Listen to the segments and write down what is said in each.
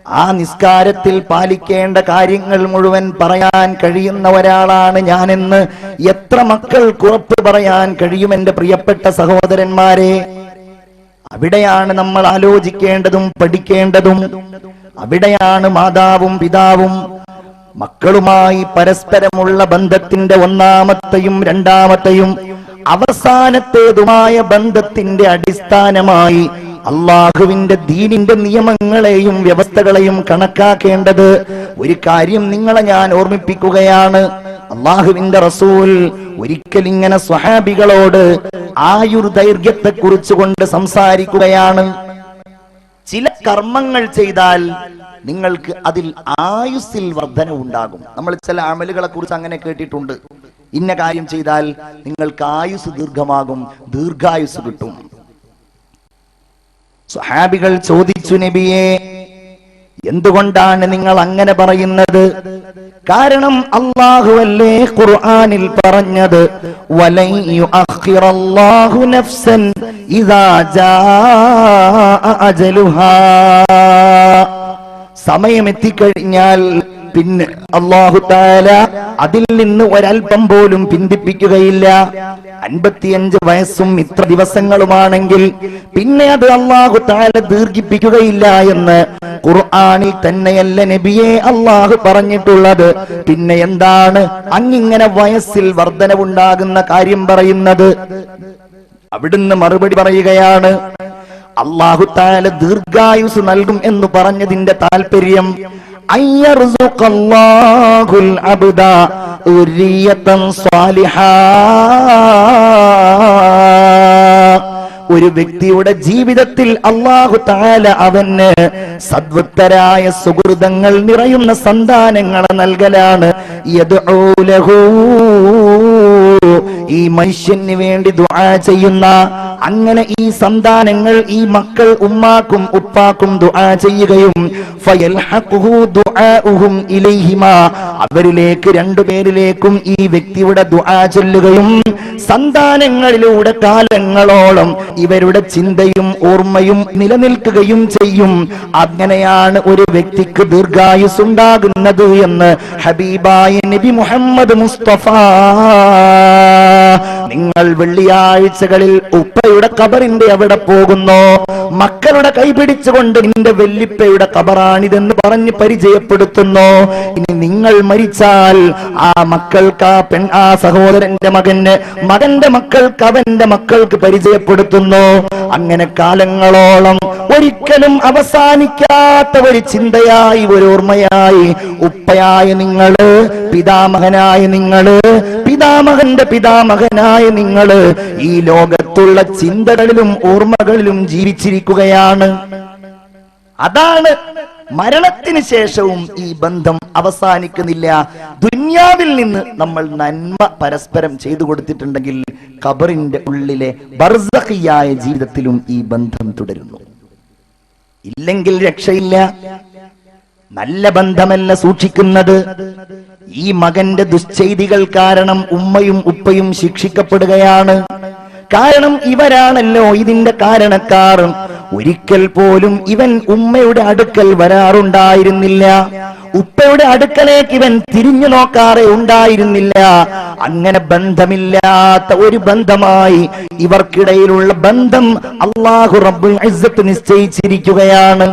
ആ നിസ്കാരത്തിൽ പാലിക്കേണ്ട കാര്യങ്ങൾ മുഴുവൻ പറയാൻ കഴിയുന്ന ഒരാളാണ് ഞാനെന്ന് എത്ര മക്കൾക്ക് ഉറപ്പ് പറയാൻ കഴിയും? എന്റെ പ്രിയപ്പെട്ട സഹോദരന്മാരെ, അവിടെയാണ് നമ്മൾ ആലോചിക്കേണ്ടതും പഠിക്കേണ്ടതും. അവിടെയാണ് മാതാവും പിതാവും മക്കളുമായി പരസ്പരമുള്ള ബന്ധത്തിന്റെ ഒന്നാമത്തെയും രണ്ടാമത്തെയും അവസാനത്തേതുമായ ബന്ധത്തിന്റെ അടിസ്ഥാനമായി അള്ളാഹുവിന്റെ ദീനിന്റെ നിയമങ്ങളെയും വ്യവസ്ഥകളെയും കണക്കാക്കേണ്ടത്. ഒരു കാര്യം നിങ്ങളെ ഞാൻ ഓർമ്മിപ്പിക്കുകയാണ്. അള്ളാഹുവിന്റെ റസൂൽ ഒരിക്കൽ ഇങ്ങനെ സ്വഹാബികളോട് ആയുർദൈർഘ്യത്തെ കുറിച്ചുകൊണ്ട് സംസാരിക്കുകയാണ്. ചില കർമ്മങ്ങൾ ചെയ്താൽ നിങ്ങൾക്ക് അതിൽ ആയുസ്സിൽ വർധന ഉണ്ടാകും. നമ്മൾ ചില അമലുകളെ കുറിച്ച് അങ്ങനെ കേട്ടിട്ടുണ്ട്. ഇന്ന കാര്യം ചെയ്താൽ നിങ്ങൾക്ക് ആയുസ് ദീർഘമാകും, ദീർഘായുസ് കിട്ടും. സ്വഹാബികൾ ചോദിച്ചു, നബിയേ, എന്തുകൊണ്ടാണ് നിങ്ങൾ അങ്ങനെ പറയുന്നത്? കാരണം അല്ലാഹുവല്ലേ ഖുർആനിൽ പറഞ്ഞത്, വലൻ യുഅഖിറല്ലാഹു നഫ്സൻ ഇദാ ജാഅ അജലുഹാ. സമയമെത്തിക്കഴിഞ്ഞാൽ പിന്നെ അല്ലാഹു തആല അതിൽ നിന്ന് ഒരൽപ്പം പോലും പിന്തിപ്പിക്കുകയില്ല. 55 വയസ്സും ഇത്ര ദിവസങ്ങളുമാണെങ്കിൽ പിന്നെ അത് അല്ലാഹു തആല ദീർഘിപ്പിക്കുകയില്ല എന്ന് ഖുർആനിൽ തന്നെയല്ല നബിയെ അല്ലാഹു പറഞ്ഞിട്ടുള്ളത്. പിന്നെ എന്താണ് അങ്ങിങ്ങനെ വയസ്സിൽ വർധനവുണ്ടാകുന്ന കാര്യം പറയുന്നത്? അവിടുന്ന് മറുപടി പറയുകയാണ്, അല്ലാഹു തആല ദീർഘായുസ് നൽകും എന്ന് പറഞ്ഞതിന്റെ താല്പര്യം അയ്യർസുഖല്ലാഹുൽ അബ്ദ ഉരിയതൻ സ്വാലിഹാ. ഒരു വ്യക്തിയുടെ ജീവിതത്തിൽ അല്ലാഹു തആല അവന് സദ്വത്തരായ സുഹൃതങ്ങൾ നിറയുന്ന സന്താനങ്ങളെ നൽകലാണ്. യദ്ഉ ലഹു, ഈ മനുഷ്യന് വേണ്ടി ദുആ ചെയ്യുന്ന, അങ്ങനെ ഈ സന്താനങ്ങൾ, ഈ മക്കൾ ഉമ്മാക്കും ഉപ്പാക്കും ദുആ ചെയ്യുകയും ഫയൽഹഖുഹു ദുആഉഹും ഇലൈഹിമാ, അവരിലേക്ക് രണ്ടുപേരിലേക്കും ഈ വ്യക്തിയുടെ ദുആ ചൊല്ലുകയും സന്താനങ്ങളിലൂടെ കാലങ്ങളോളം ഇവരുടെ ചിന്തയും ഓർമ്മയും നിലനിൽക്കുകയും ചെയ്യും. അങ്ങനെയാണ് ഒരു വ്യക്തിക്ക് ദീർഘായുസ് ഉണ്ടാകുന്നത് എന്ന് ഹബീബായ നബി മുഹമ്മദ് മുസ്തഫ. നിങ്ങൾ വെള്ളിയാഴ്ചകളിൽ ഉപ്പയുടെ ഖബറിന്റെ അവിടെ പോകുന്നു, മക്കളുടെ കൈപിടിച്ചുകൊണ്ട് നിന്റെ വെല്ലിപ്പയുടെ ഖബറാണിതെന്ന് പറഞ്ഞ് പരിചയപ്പെടുത്തുന്നു. ഇനി നിങ്ങൾ മരിച്ചാൽ ആ മക്കൾക്ക്, ആ സഹോദരന്റെ മകന്, മകന്റെ മക്കൾക്ക്, അവന്റെ മക്കൾക്ക് പരിചയപ്പെടുത്തുന്നു. അങ്ങനെ കാലങ്ങളോളം ഒരിക്കലും അവസാനിക്കാത്ത ഒരു ചിന്തയായി, ഒരു ഓർമ്മയായി ഉപ്പയായ നിങ്ങള്, പിതാമഹനായ നിങ്ങള്, പിതാമഹന്റെ പിതാമഹനായ നിങ്ങള് ഈ ലോകത്തുള്ള ചിന്തകളിലും ഓർമ്മകളിലും ജീവിച്ചിരിക്കുകയാണ്. അതാണ് മരണത്തിന് ശേഷവും ഈ ബന്ധം അവസാനിക്കുന്നില്ല. ദുനിയാവിൽ നിന്ന് നമ്മൾ നന്മ പരസ്പരം ചെയ്തു കൊടുത്തിട്ടുണ്ടെങ്കിൽ ഖബറിന്റെ ഉള്ളിലെ ബർസഖിയായ ജീവിതത്തിലും ഈ ബന്ധം തുടരുന്നു. ഇല്ലെങ്കിൽ രക്ഷയില്ല. നല്ല ബന്ധമല്ല സൂക്ഷിക്കുന്നത്. ഈ മകന്റെ ദുശ്ചെയ്തികൾ കാരണം ഉമ്മയും ഉപ്പയും ശിക്ഷിക്കപ്പെടുകയാണ്. കാരണം ഇവരാണല്ലോ ഇതിന്റെ കാരണക്കാർ. ഒരിക്കൽ പോലും ഇവൻ ഉമ്മയുടെ അടുക്കൽ വരാറുണ്ടായിരുന്നില്ല, ഉപ്പയുടെ അടുക്കലേക്ക് ഇവൻ തിരിഞ്ഞു നോക്കാറേ ഉണ്ടായിരുന്നില്ല. അങ്ങനെ ബന്ധമില്ലാത്ത ഒരു ബന്ധമായി ഇവർക്കിടയിലുള്ള ബന്ധം അല്ലാഹു റബ്ബുൽ ഇസ്സത്ത് നിശ്ചയിച്ചിരിക്കുകയാണ്.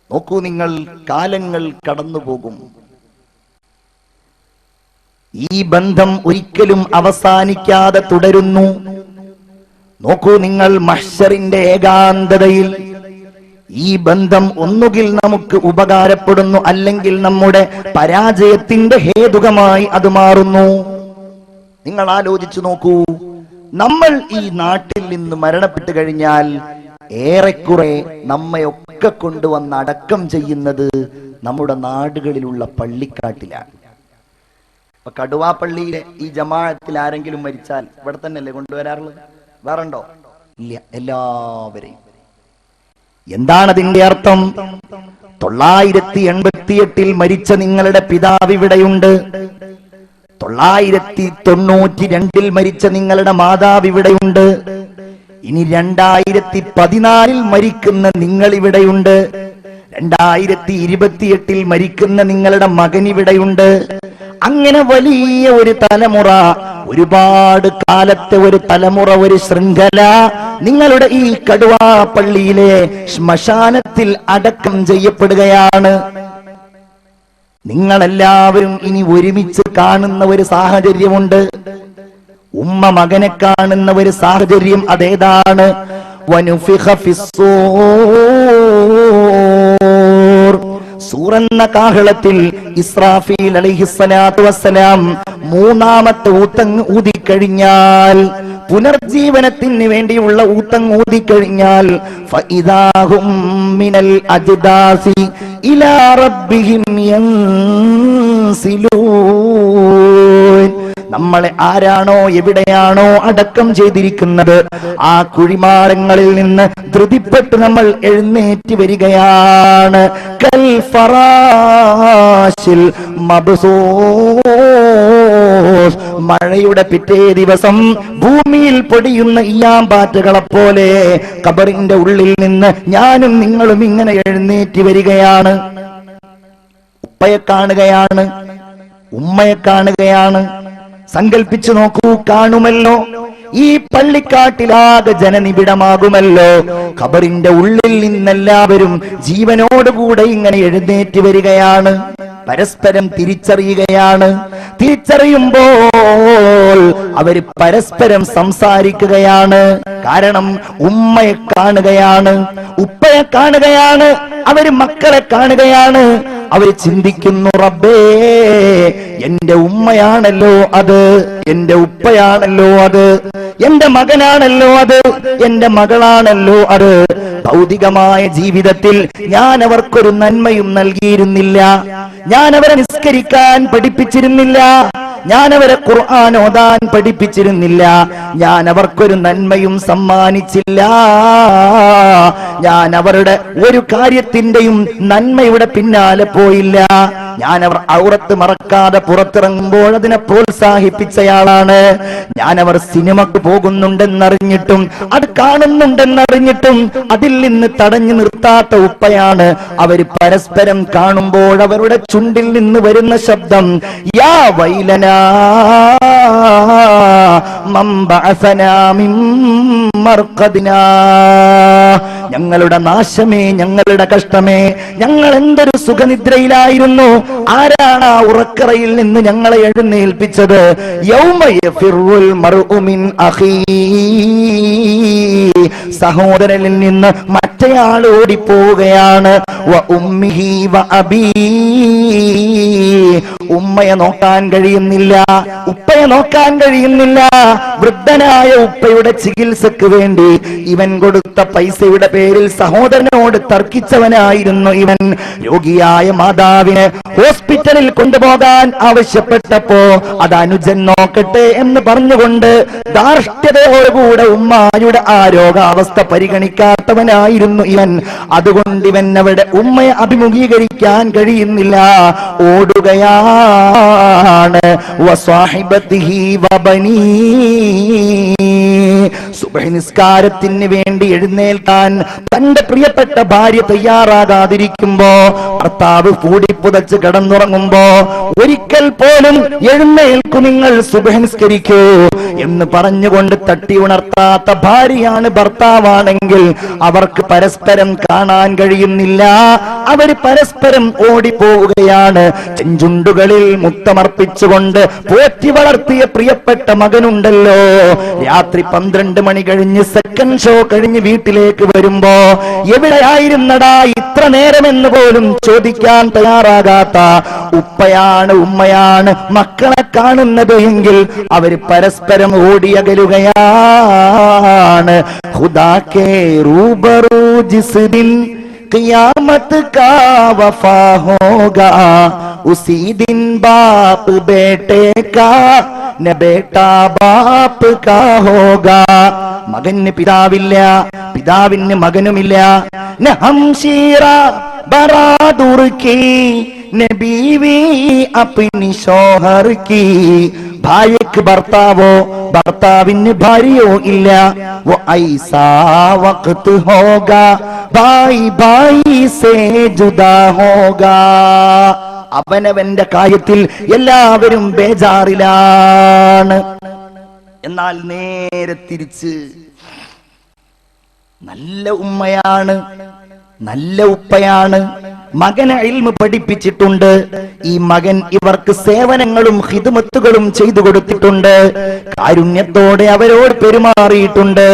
നോക്കൂ നിങ്ങൾ, കാലങ്ങൾ കടന്നുപോകും, ഈ ബന്ധം ഒരിക്കലും അവസാനിക്കാതെ തുടരുന്നു. നോക്കൂ നിങ്ങൾ, മഹ്ശറിന്റെ ഏകാന്തതയിൽ ഈ ബന്ധം ഒന്നുകിൽ നമുക്ക് ഉപകാരപ്പെടുന്നു, അല്ലെങ്കിൽ നമ്മുടെ പരാജയത്തിന്റെ ഹേതുകമായി അത് മാറുന്നു. നിങ്ങൾ ആലോചിച്ചു നോക്കൂ, നമ്മൾ ഈ നാട്ടിൽ നിന്ന് മരണപ്പെട്ടു കഴിഞ്ഞാൽ ഏറെക്കുറെ നമ്മയൊക്കെ കൊണ്ടുവന്ന് അടക്കം ചെയ്യുന്നത് നമ്മുടെ നാടുകളിലുള്ള പള്ളിക്കാട്ടിലാണ്. ഇപ്പൊ കടുവാപ്പള്ളിയിലെ ഈ ജമാഅത്തിൽ ആരെങ്കിലും മരിച്ചാൽ ഇവിടെ തന്നെയല്ലേ കൊണ്ടുവരാറുള്ളത്? വേറുണ്ടോ? ഇല്ല, എല്ലാവരെയും. എന്താണ് അതിന്റെ അർത്ഥം? 988 മരിച്ച നിങ്ങളുടെ പിതാവ് ഇവിടെയുണ്ട്, 992 മരിച്ച നിങ്ങളുടെ മാതാവ് ഇവിടെയുണ്ട്, ഇനി 2014 മരിക്കുന്ന നിങ്ങൾ ഇവിടെയുണ്ട്, 2028 മരിക്കുന്ന നിങ്ങളുടെ മകൻ ഇവിടെയുണ്ട്. അങ്ങനെ വലിയ ഒരു തലമുറ, ഒരുപാട് കാലത്തെ ഒരു തലമുറ, ഒരു ശൃംഖല നിങ്ങളുടെ ഈ കടുവാ പള്ളിയിലെ ശ്മശാനത്തിൽ അടക്കം ചെയ്യപ്പെടുകയാണ്. നിങ്ങളെല്ലാവരും ഇനി ഒരുമിച്ച് കാണുന്ന ഒരു സാഹചര്യമുണ്ട്. ഉമ്മ മകനെ കാണുന്ന ഒരു സാഹചര്യം അതേതാണ്. വനുഫിഖ ഫിസ്സൂർ, സൂറെന്ന കാഹളത്തിൽ ഇസ്രാഫീൽ അലൈഹിസ്സലാത്തു വസ്സലാം മൂന്നാമത്തെ ഊത്തങ് ഊതിക്കഴിഞ്ഞാൽ, പുനർജീവനത്തിന് വേണ്ടിയുള്ള ഊത്തങ് ഊതിക്കഴിഞ്ഞാൽ, ഫഇദാഹും മിനൽ അജ്ദാസി ഇലാ റബ്ബിഹിം യൻസിലൂൻ. നമ്മളെ ആരാണോ എവിടെയാണോ അടക്കം ചെയ്തിരിക്കുന്നത് ആ കുഴിമാടങ്ങളിൽ നിന്ന് ധൃതിപ്പെട്ട് നമ്മൾ എഴുന്നേറ്റ് വരികയാണ്. കൽ ഫറാശിൽ മബ്സൂസ്, മഴയുടെ പിറ്റേ ദിവസം ഭൂമിയിൽ പൊടിയുന്ന ഈയാമ്പാറ്റകളെ പോലെ ഖബറിന്റെ ഉള്ളിൽ നിന്ന് ഞാനും നിങ്ങളും ഇങ്ങനെ എഴുന്നേറ്റ് വരികയാണ്. ഉപ്പയെ കാണുകയാണ്, ഉമ്മയെ കാണുകയാണ്. സങ്കൽപ്പിച്ചു നോക്കൂ, കാണുമല്ലോ. ഈ പള്ളിക്കാട്ടിലാകെ ജനനിബിഡമാകുമല്ലോ. ഖബറിന്റെ ഉള്ളിൽ നിന്നെല്ലാവരും ജീവനോടുകൂടെ ഇങ്ങനെ എഴുന്നേറ്റ് വരികയാണ്, പരസ്പരം തിരിച്ചറിയുകയാണ്. തിരിച്ചറിയുമ്പോൾ അവർ പരസ്പരം സംസാരിക്കുകയാണ്. കാരണം ഉമ്മയെ കാണുകയാണ്, ഉപ്പയെ കാണുകയാണ്, അവര് മക്കളെ കാണുകയാണ്. അവർ ചിന്തിക്കുന്നു, റബ്ബേ, എന്റെ ഉമ്മയാണല്ലോ അത്, എന്റെ ഉപ്പയാണല്ലോ അത്, എന്റെ മകനാണല്ലോ അത്, എന്റെ മകളാണല്ലോ അത്. ഭൗതികമായ ജീവിതത്തിൽ ഞാൻ അവർക്കൊരു നന്മയും നൽകിയിരുന്നില്ല, ഞാൻ അവരെ നിസ്കരിക്കാൻ പഠിപ്പിച്ചിരുന്നില്ല, ഞാൻ അവരെ ഖുർആൻ ഓതാൻ പഠിപ്പിച്ചിരുന്നില്ല, ഞാൻ അവർക്കൊരു നന്മയും സമ്മാനിച്ചില്ല, ഞാൻ അവരുടെ ഒരു കാര്യത്തിന്റെയും നന്മയുടെ പിന്നാലെ പോയില്ല. ഞാൻ അവർ ഔറത്ത് മറക്കാതെ പുറത്തിറങ്ങുമ്പോൾ അതിനെ പ്രോത്സാഹിപ്പിച്ചയാളാണ്. ഞാൻ അവർ സിനിമക്ക് പോകുന്നുണ്ടെന്നറിഞ്ഞിട്ടും അത് കാണുന്നുണ്ടെന്നറിഞ്ഞിട്ടും അതിൽ നിന്ന് തടഞ്ഞു നിർത്താത്ത ഉപ്പയാണ്. അവര് പരസ്പരം കാണുമ്പോൾ അവരുടെ ചുണ്ടിൽ നിന്ന് വരുന്ന ശബ്ദം, യാ വൈലനാ മൻ ബഅസനാ മിൻ മർഖദിനാ, ഞങ്ങളുടെ നാശമേ, ഞങ്ങളുടെ കഷ്ടമേ, ഞങ്ങൾ എന്തൊരു സുഖനിദ്രയിലായിരുന്നു, ആരാണ് ആ ഉറക്കറയിൽ നിന്ന് ഞങ്ങളെ എഴുന്നേൽപ്പിച്ചത്? യൗമ യഫിറുൽ മർഉ മിൻ അഖീ, സഹോദരനിൽ നിന്ന് മറ്റേയാൾ ഓടിപ്പോവുകയാണ്. വ ഉമ്മിഹി വ അബീ, ഉമ്മയെ നോക്കാൻ കഴിയുന്നില്ല, ഉപ്പയെ നോക്കാൻ കഴിയുന്നില്ല. വൃദ്ധനായ ഉപ്പയുടെ ചികിത്സക്ക് വേണ്ടി ഇവൻ കൊടുത്ത പൈസയുടെ പേരിൽ സഹോദരനോട് തർക്കിച്ചവനായിരുന്നു ഇവൻ. രോഗിയായ മാതാവിനെ ഹോസ്പിറ്റലിൽ കൊണ്ടുപോകാൻ ആവശ്യപ്പെട്ടപ്പോ അത് അനുജൻ നോക്കട്ടെ എന്ന് പറഞ്ഞുകൊണ്ട് ധാർഷ്ട്യതയോടുകൂടെ ഉമ്മായുടെ ആ രോഗാവസ്ഥ പരിഗണിക്കാത്തവനായിരുന്നു ഇവൻ. അതുകൊണ്ട് ഇവൻ അവിടെ ഉമ്മയെ അഭിമുഖീകരിക്കാൻ കഴിയുന്നില്ല, ഓടുകയാണ്. വസ്വാഹിബതിഹി വബനീ, സുബ്ഹി നിസ്കാരത്തിന് വേണ്ടി എഴുന്നേൽക്കാൻ തന്റെ പ്രിയപ്പെട്ട ഭാര്യ തയ്യാറാകാതിരിക്കുമ്പോ, ഭർത്താവ് കൂടിപ്പുതച്ച് കിടന്നുറങ്ങുമ്പോ ഒരിക്കൽ പോലും എഴുന്നേൽക്കു, നിങ്ങൾ സുബ്ഹി നിസ്കരിക്കൂ എന്ന് പറഞ്ഞുകൊണ്ട് തട്ടി ഉണർത്താത്ത ഭാര്യയാണ് ഭർത്താവാണെങ്കിൽ അവർക്ക് പരസ്പരം കാണാൻ കഴിയുന്നില്ല, അവര് പരസ്പരം ഓടിപ്പോവുകയാണ്. ചെഞ്ചുണ്ടുകളിൽ മുത്തമർപ്പിച്ചുകൊണ്ട് പോറ്റി വളർത്തിയ പ്രിയപ്പെട്ട മകനുണ്ടല്ലോ, രാത്രി 12 മണി കഴിഞ്ഞ് സെക്കൻഡ് ഷോ കഴിഞ്ഞ് വീട്ടിലേക്ക് വരുമ്പോ എവിടെയായിരുന്നടാ ഇത്ര നേരമെന്ന് പോലും ചോദിക്കാൻ തയ്യാറാകാത്ത ഉപ്പയാണ്, ഉമ്മയാണ് മക്കളെ കാണുന്നത് എങ്കിൽ അവര് പരസ്പരം ഓടിയകലുകയാണ്. ഖുദാ കേ റൂബറൂ ജിസ് ദിൻ क़ियामत का वफा होगा, उसी दिन बाप बेटे का न बेटा बाप का होगा. മകന് പിതാവില്ല, പിതാവിന് മകനുമില്ല. ന ഹംശീറ ബറാദുർ കി ന ബീവി അപ്നി ശോഹർ കി, ഭാര്യക്ക് ഭർത്താവോ ഭർത്താവിന് ഭാര്യയോ ഇല്ല. वो ऐसा वक्त होगा ഭായി ഭായി സേ ജുദാ ഹോഗാ. അവനവന്റെ കാര്യത്തിൽ എല്ലാവരും ബേജാറിലാണ്. എന്നാൽ നേരെ തിരിച്ച് നല്ല ഉമ്മയാണ്, നല്ല ഉപ്പയാണ്, മകനെ ഇൽമു പഠിപ്പിച്ചിട്ടുണ്ട്, ഈ മകൻ ഇവർക്ക് സേവനങ്ങളും ഖിദ്മത്തുകളും ചെയ്തു കൊടുത്തിട്ടുണ്ട്, കാരുണ്യത്തോടെ അവരോട് പെരുമാറിയിട്ടുണ്ട്.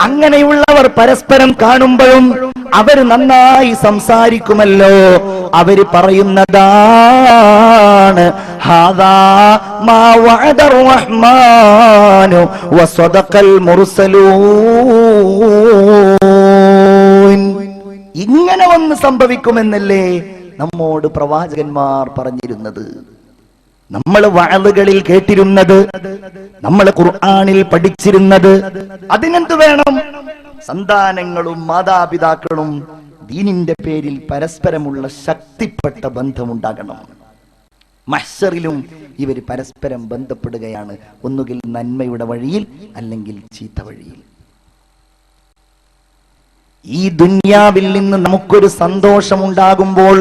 അങ്ങനെയുള്ളവർ പരസ്പരം കാണുമ്പോഴും അവർ നന്നായി സംസാരിക്കുമല്ലോ. അവര് പറയുന്നതാണ് ഹാദാ മാ വഅദർ റഹ്മാനു വസദഖൽ മുർസലൂൻ. ഇങ്ങനെ ഒന്ന് സംഭവിക്കുമെന്നല്ലേ നമ്മോട് പ്രവാചകന്മാർ പറഞ്ഞിരുന്നത്, നമ്മൾ വഅളുകളിൽ കേട്ടിരുന്നത്, നമ്മൾ ഖുർആനിൽ പഠിച്ചിരുന്നത്. അതിനെന്ത് വേണം? സന്താനങ്ങളും മാതാപിതാക്കളും ദീനിന്റെ പേരിൽ പരസ്പരമുള്ള ശക്തിപ്പെട്ട ബന്ധമുണ്ടാകണം. മഹ്ശറിലും ഇവർ പരസ്പരം ബന്ധപ്പെടുകയാണ്, ഒന്നുകിൽ നന്മയുടെ വഴിയിൽ അല്ലെങ്കിൽ ചീത്ത വഴിയിൽ. ഈ ദുനിയാവിൽ നിന്ന് നമുക്കൊരു സന്തോഷമുണ്ടാകുമ്പോൾ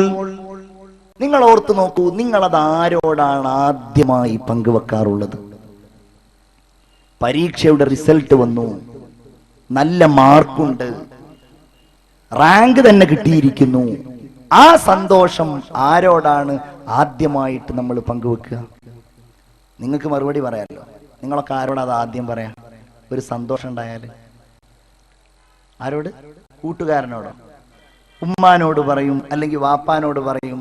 നിങ്ങൾ ഓർത്തു നോക്കൂ, നിങ്ങളത് ആരോടാണ് ആദ്യമായി പങ്കുവെക്കാറുള്ളത്? പരീക്ഷയുടെ റിസൾട്ട് വന്നു, നല്ല മാർക്കുണ്ട്, റാങ്ക് തന്നെ കിട്ടിയിരിക്കുന്നു. ആ സന്തോഷം ആരോടാണ് ആദ്യമായിട്ട് നമ്മൾ പങ്കുവെക്കുക? നിങ്ങൾക്ക് മറുപടി പറയാമല്ലോ. നിങ്ങളൊക്കെ ആരോടാ അത് ആദ്യം പറയാം? ഒരു സന്തോഷം ഉണ്ടായാൽ ആരോട്? കൂട്ടുകാരനോടോ? ഉമ്മാനോട് പറയും, അല്ലെങ്കിൽ വാപ്പാനോട് പറയും.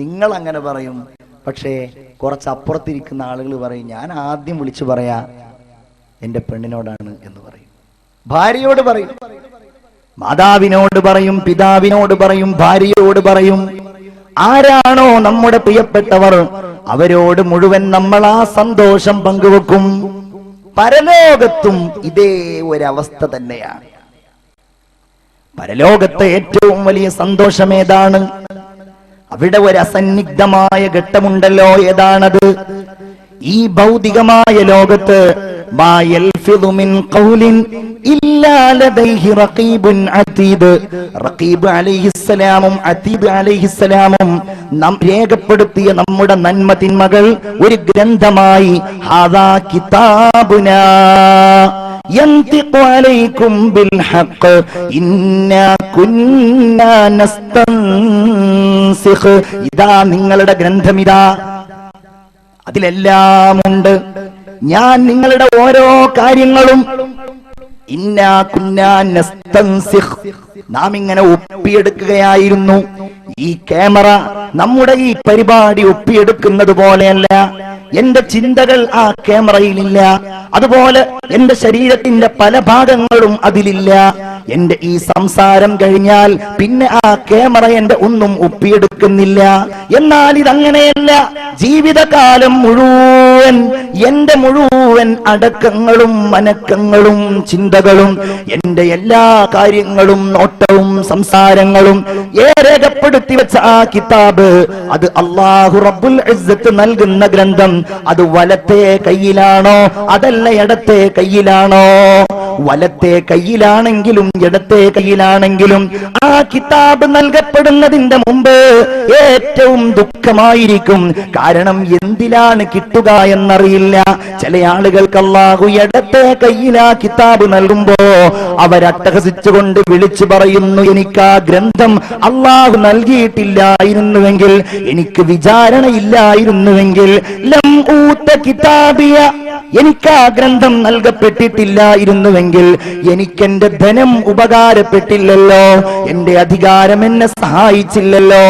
നിങ്ങൾ അങ്ങനെ പറയും. പക്ഷേ കുറച്ചപ്പുറത്തിരിക്കുന്ന ആളുകൾ പറയും, ഞാൻ ആദ്യം വിളിച്ചു പറയാ എൻ്റെ പെണ്ണിനോടാണ് എന്ന് പറയും. ഭാര്യയോട് പറയും, മാതാവിനോട് പറയും, പിതാവിനോട് പറയും, ഭാര്യയോട് പറയും. ആരാണോ നമ്മുടെ പ്രിയപ്പെട്ടവർ അവരോട് മുഴുവൻ നമ്മൾ ആ സന്തോഷം പങ്കുവെക്കും. പരലോകത്തും ഇതേ ഒരവസ്ഥ തന്നെയാണ്. പരലോകത്തെ ഏറ്റവും വലിയ സന്തോഷം ഏതാണ്? അവിടെ ഒരു അസന്നിഗ്ധമായ ഘട്ടമുണ്ടല്ലോ. ഏതാണത്? ഈ ഭൗതികമായ ലോകത്ത് റഖീബ് അലൈഹിസ്സലാമും അതീദ് അലൈഹിസ്സലാമും നാം രേഖപ്പെടുത്തിയ നമ്മുടെ നന്മ തിന്മകൾ ഒരു ഗ്രന്ഥമായി ഹാദാ കിതാബുനാ യന്തിഖു അലൈക്കും ബിൽ ഹഖ് ഇന്നാ കുന്നാ നസ്തൻസിഖ്. ഇതാ നിങ്ങളുടെ ഗ്രന്ഥം, ഇതാ അതിലെല്ലാം ഉണ്ട്. ഞാൻ നിങ്ങളുടെ ഓരോ കാര്യങ്ങളും ഇന്നാ കുന്നാ നസ്തൻസിഖ്, നാം ഇങ്ങനെ ഒപ്പിയെടുക്കുകയായിരുന്നു. ഈ ക്യാമറ നമ്മുടെ ഈ പരിപാടി ഒപ്പിയെടുക്കുന്നത് പോലെയല്ല. എന്റെ ചിന്തകൾ ആ ക്യാമറയിലില്ല, അതുപോലെ എന്റെ ശരീരത്തിന്റെ പല ഭാഗങ്ങളും അതിലില്ല. എന്റെ ഈ സംസാരം കഴിഞ്ഞാൽ പിന്നെ ആ ക്യാമറ എന്റെ ഒന്നും ഒപ്പിയെടുക്കുന്നില്ല. എന്നാൽ ഇതങ്ങനെയല്ല. ജീവിതകാലം മുഴുവൻ എന്റെ മുഴുവൻ അടക്കങ്ങളും മനക്കങ്ങളും ചിന്തകളും എന്റെ എല്ലാ കാര്യങ്ങളും നോട്ടവും സംസാരങ്ങളും രേഖപ്പെടുത്തി വെച്ച ആ കിതാബ്, അത് അല്ലാഹു റബ്ബുൽ ഇസ്സത്ത് നൽകുന്ന ഗ്രന്ഥം, അത് വലത്തെ കയ്യിലാണോ അതല്ല ഇടത്തെ കയ്യിലാണോ? വലത്തെ കയ്യിലാണെങ്കിലും ഇടത്തെ കയ്യിലാണെങ്കിലും ആ കിതാബ് നൽകപ്പെടുന്നതിന്റെ മുമ്പ് ഏറ്റവും ദുഃഖമായിരിക്കും. കാരണം എന്തിലാണ് കിട്ടുക എന്നറിയില്ല. ചില ആളുകൾക്ക് അല്ലാഹു ഇടത്തെ കയ്യിൽ ആ കിതാബ് നൽകുമ്പോ അവരട്ടഹസിച്ചുകൊണ്ട് വിളിച്ചു പറയുന്നു, എനിക്ക് ആ ഗ്രന്ഥം അല്ലാഹു നൽകിയിട്ടില്ലായിരുന്നുവെങ്കിൽ, എനിക്ക് വിചാരണയില്ലായിരുന്നുവെങ്കിൽ, ലം ഊത കിതാബിയ, എനിക്ക് ആ ഗ്രന്ഥം നൽകപ്പെട്ടിട്ടില്ലായിരുന്നുവെങ്കിൽ എനിക്കെന്റെ ധനം ഉപകാരപ്പെട്ടില്ലല്ലോ, എന്റെ അധികാരം എന്നെ സഹായിച്ചില്ലല്ലോ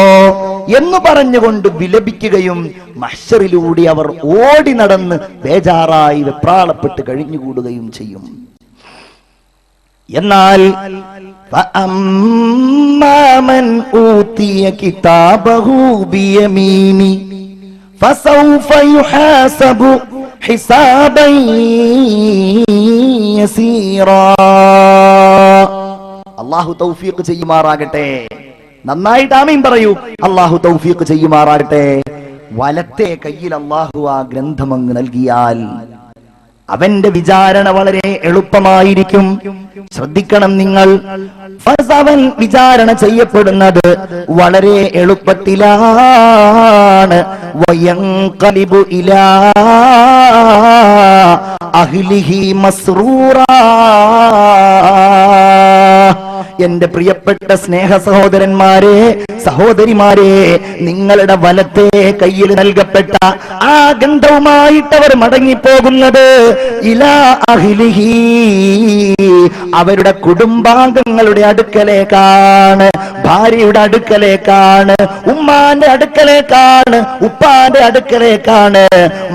എന്ന് പറഞ്ഞുകൊണ്ട് വിലപിക്കുകയും മഹ്ശറിലൂടെ അവർ ഓടി നടന്ന് ബേജാറായി വെപ്രാളപ്പെട്ട് കഴിഞ്ഞുകൂടുകയും ചെയ്യും. എന്നാൽ ഫഅമ്മാമൻ ഊതിയ കിതാബഹു ബിയമീനി ഫസൗഫ യുഹാസബു ഹിസാബൻ യസീറാ. അല്ലാഹു തൗഫീഖ് ചെയ്യുമാറാകട്ടെ. നന്നായിട്ട് ആമീൻ പറയൂ. അല്ലാഹു തൗഫീഖ് ചെയ്യുമാറാകട്ടെ. വലത്തെ കയ്യിൽ അല്ലാഹു ആ ഗ്രന്ഥം അങ്ങ് നൽകിയാൽ അവന്റെ വിചാരണ വളരെ എളുപ്പമായിരിക്കും. ശ്രദ്ധിക്കണം നിങ്ങൾ, അവൻ വിചാരണ ചെയ്യപ്പെടുന്നത് വളരെ എളുപ്പത്തിലാണ്. വയൻഖലിബു ഇലാ അഹ്ലിഹി മസ്റൂറാ. എന്റെ പ്രിയപ്പെട്ട സ്നേഹ സഹോദരന്മാരെ, സഹോദരിമാരെ, നിങ്ങളുടെ വലത്തെ കയ്യിൽ നൽകപ്പെട്ട ആ ഗന്ധവുമായിട്ടവർ മടങ്ങിപ്പോകുന്നത് ഇലാ അഹ്ലിഹി, അവരുടെ കുടുംബാംഗങ്ങളുടെ അടുക്കലേക്കാണ്, ഭാര്യയുടെ അടുക്കലേക്കാണ്, ഉമ്മാന്റെ അടുക്കലേക്കാണ്, ഉപ്പാന്റെ അടുക്കലേക്കാണ്,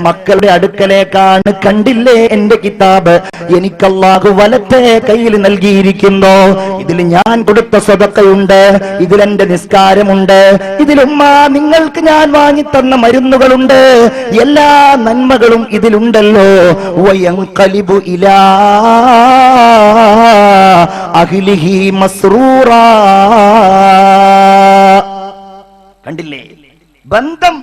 മക്കളുടെ അടുക്കലേക്കാണ്. കണ്ടില്ലേ എന്റെ കിതാബ് എനിക്ക് അല്ലാഹു വലത്തെ കയ്യിൽ നൽകിയിരിക്കുന്നു. ഇതിൽ ഞാൻ കൊടുത്ത സ്വതക്കയുണ്ട്, ഇതിലെന്റെ നിസ്കാരമുണ്ട്, ഇതിലുമ്മ നിങ്ങൾക്ക് ഞാൻ വാങ്ങിത്തന്ന മരുന്നുകളുണ്ട്, എല്ലാ നന്മകളും ഇതിലുണ്ടല്ലോ. വയൻഖലിബു ഇലാ അഹ്ലിഹി മസ്റൂറാ. കണ്ടില്ലേ, ബന്ധം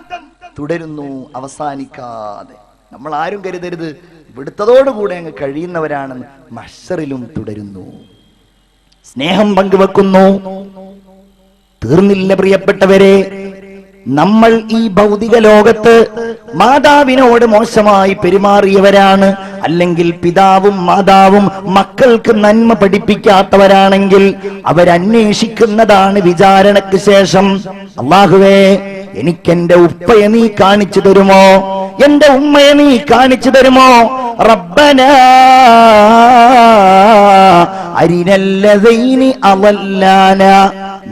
തുടരുന്നു അവസാനിക്കാതെ. നമ്മൾ ആരും കരുതരുത് ഇവിടുത്തതോടുകൂടെ അങ്ങ് കഴിയുന്നവരാണെന്ന്. മഹ്ശറിലും തുടരുന്നു, സ്നേഹം പങ്കുവെക്കുന്നു. തീർന്നില്ല പ്രിയപ്പെട്ടവരെ, നമ്മൾ ഈ ഭൗതിക ലോകത്ത് മാതാവിനോട് മോശമായി പെരുമാറിയവരാണ്, അല്ലെങ്കിൽ പിതാവും മാതാവും മക്കൾക്ക് നന്മ പഠിപ്പിക്കാത്തവരാണെങ്കിൽ അവരന്വേഷിക്കുന്നതാണ് വിചാരണയ്ക്ക് ശേഷം, അല്ലാഹുവേ എനിക്കെന്റെ ഉപ്പയെ നീ കാണിച്ചു തരുമോ, എന്റെ ഉമ്മയെ നീ കാണിച്ചു തരുമോ? റബ്ബനാ അരിനല്ലദൈനി അളല്ലാനാ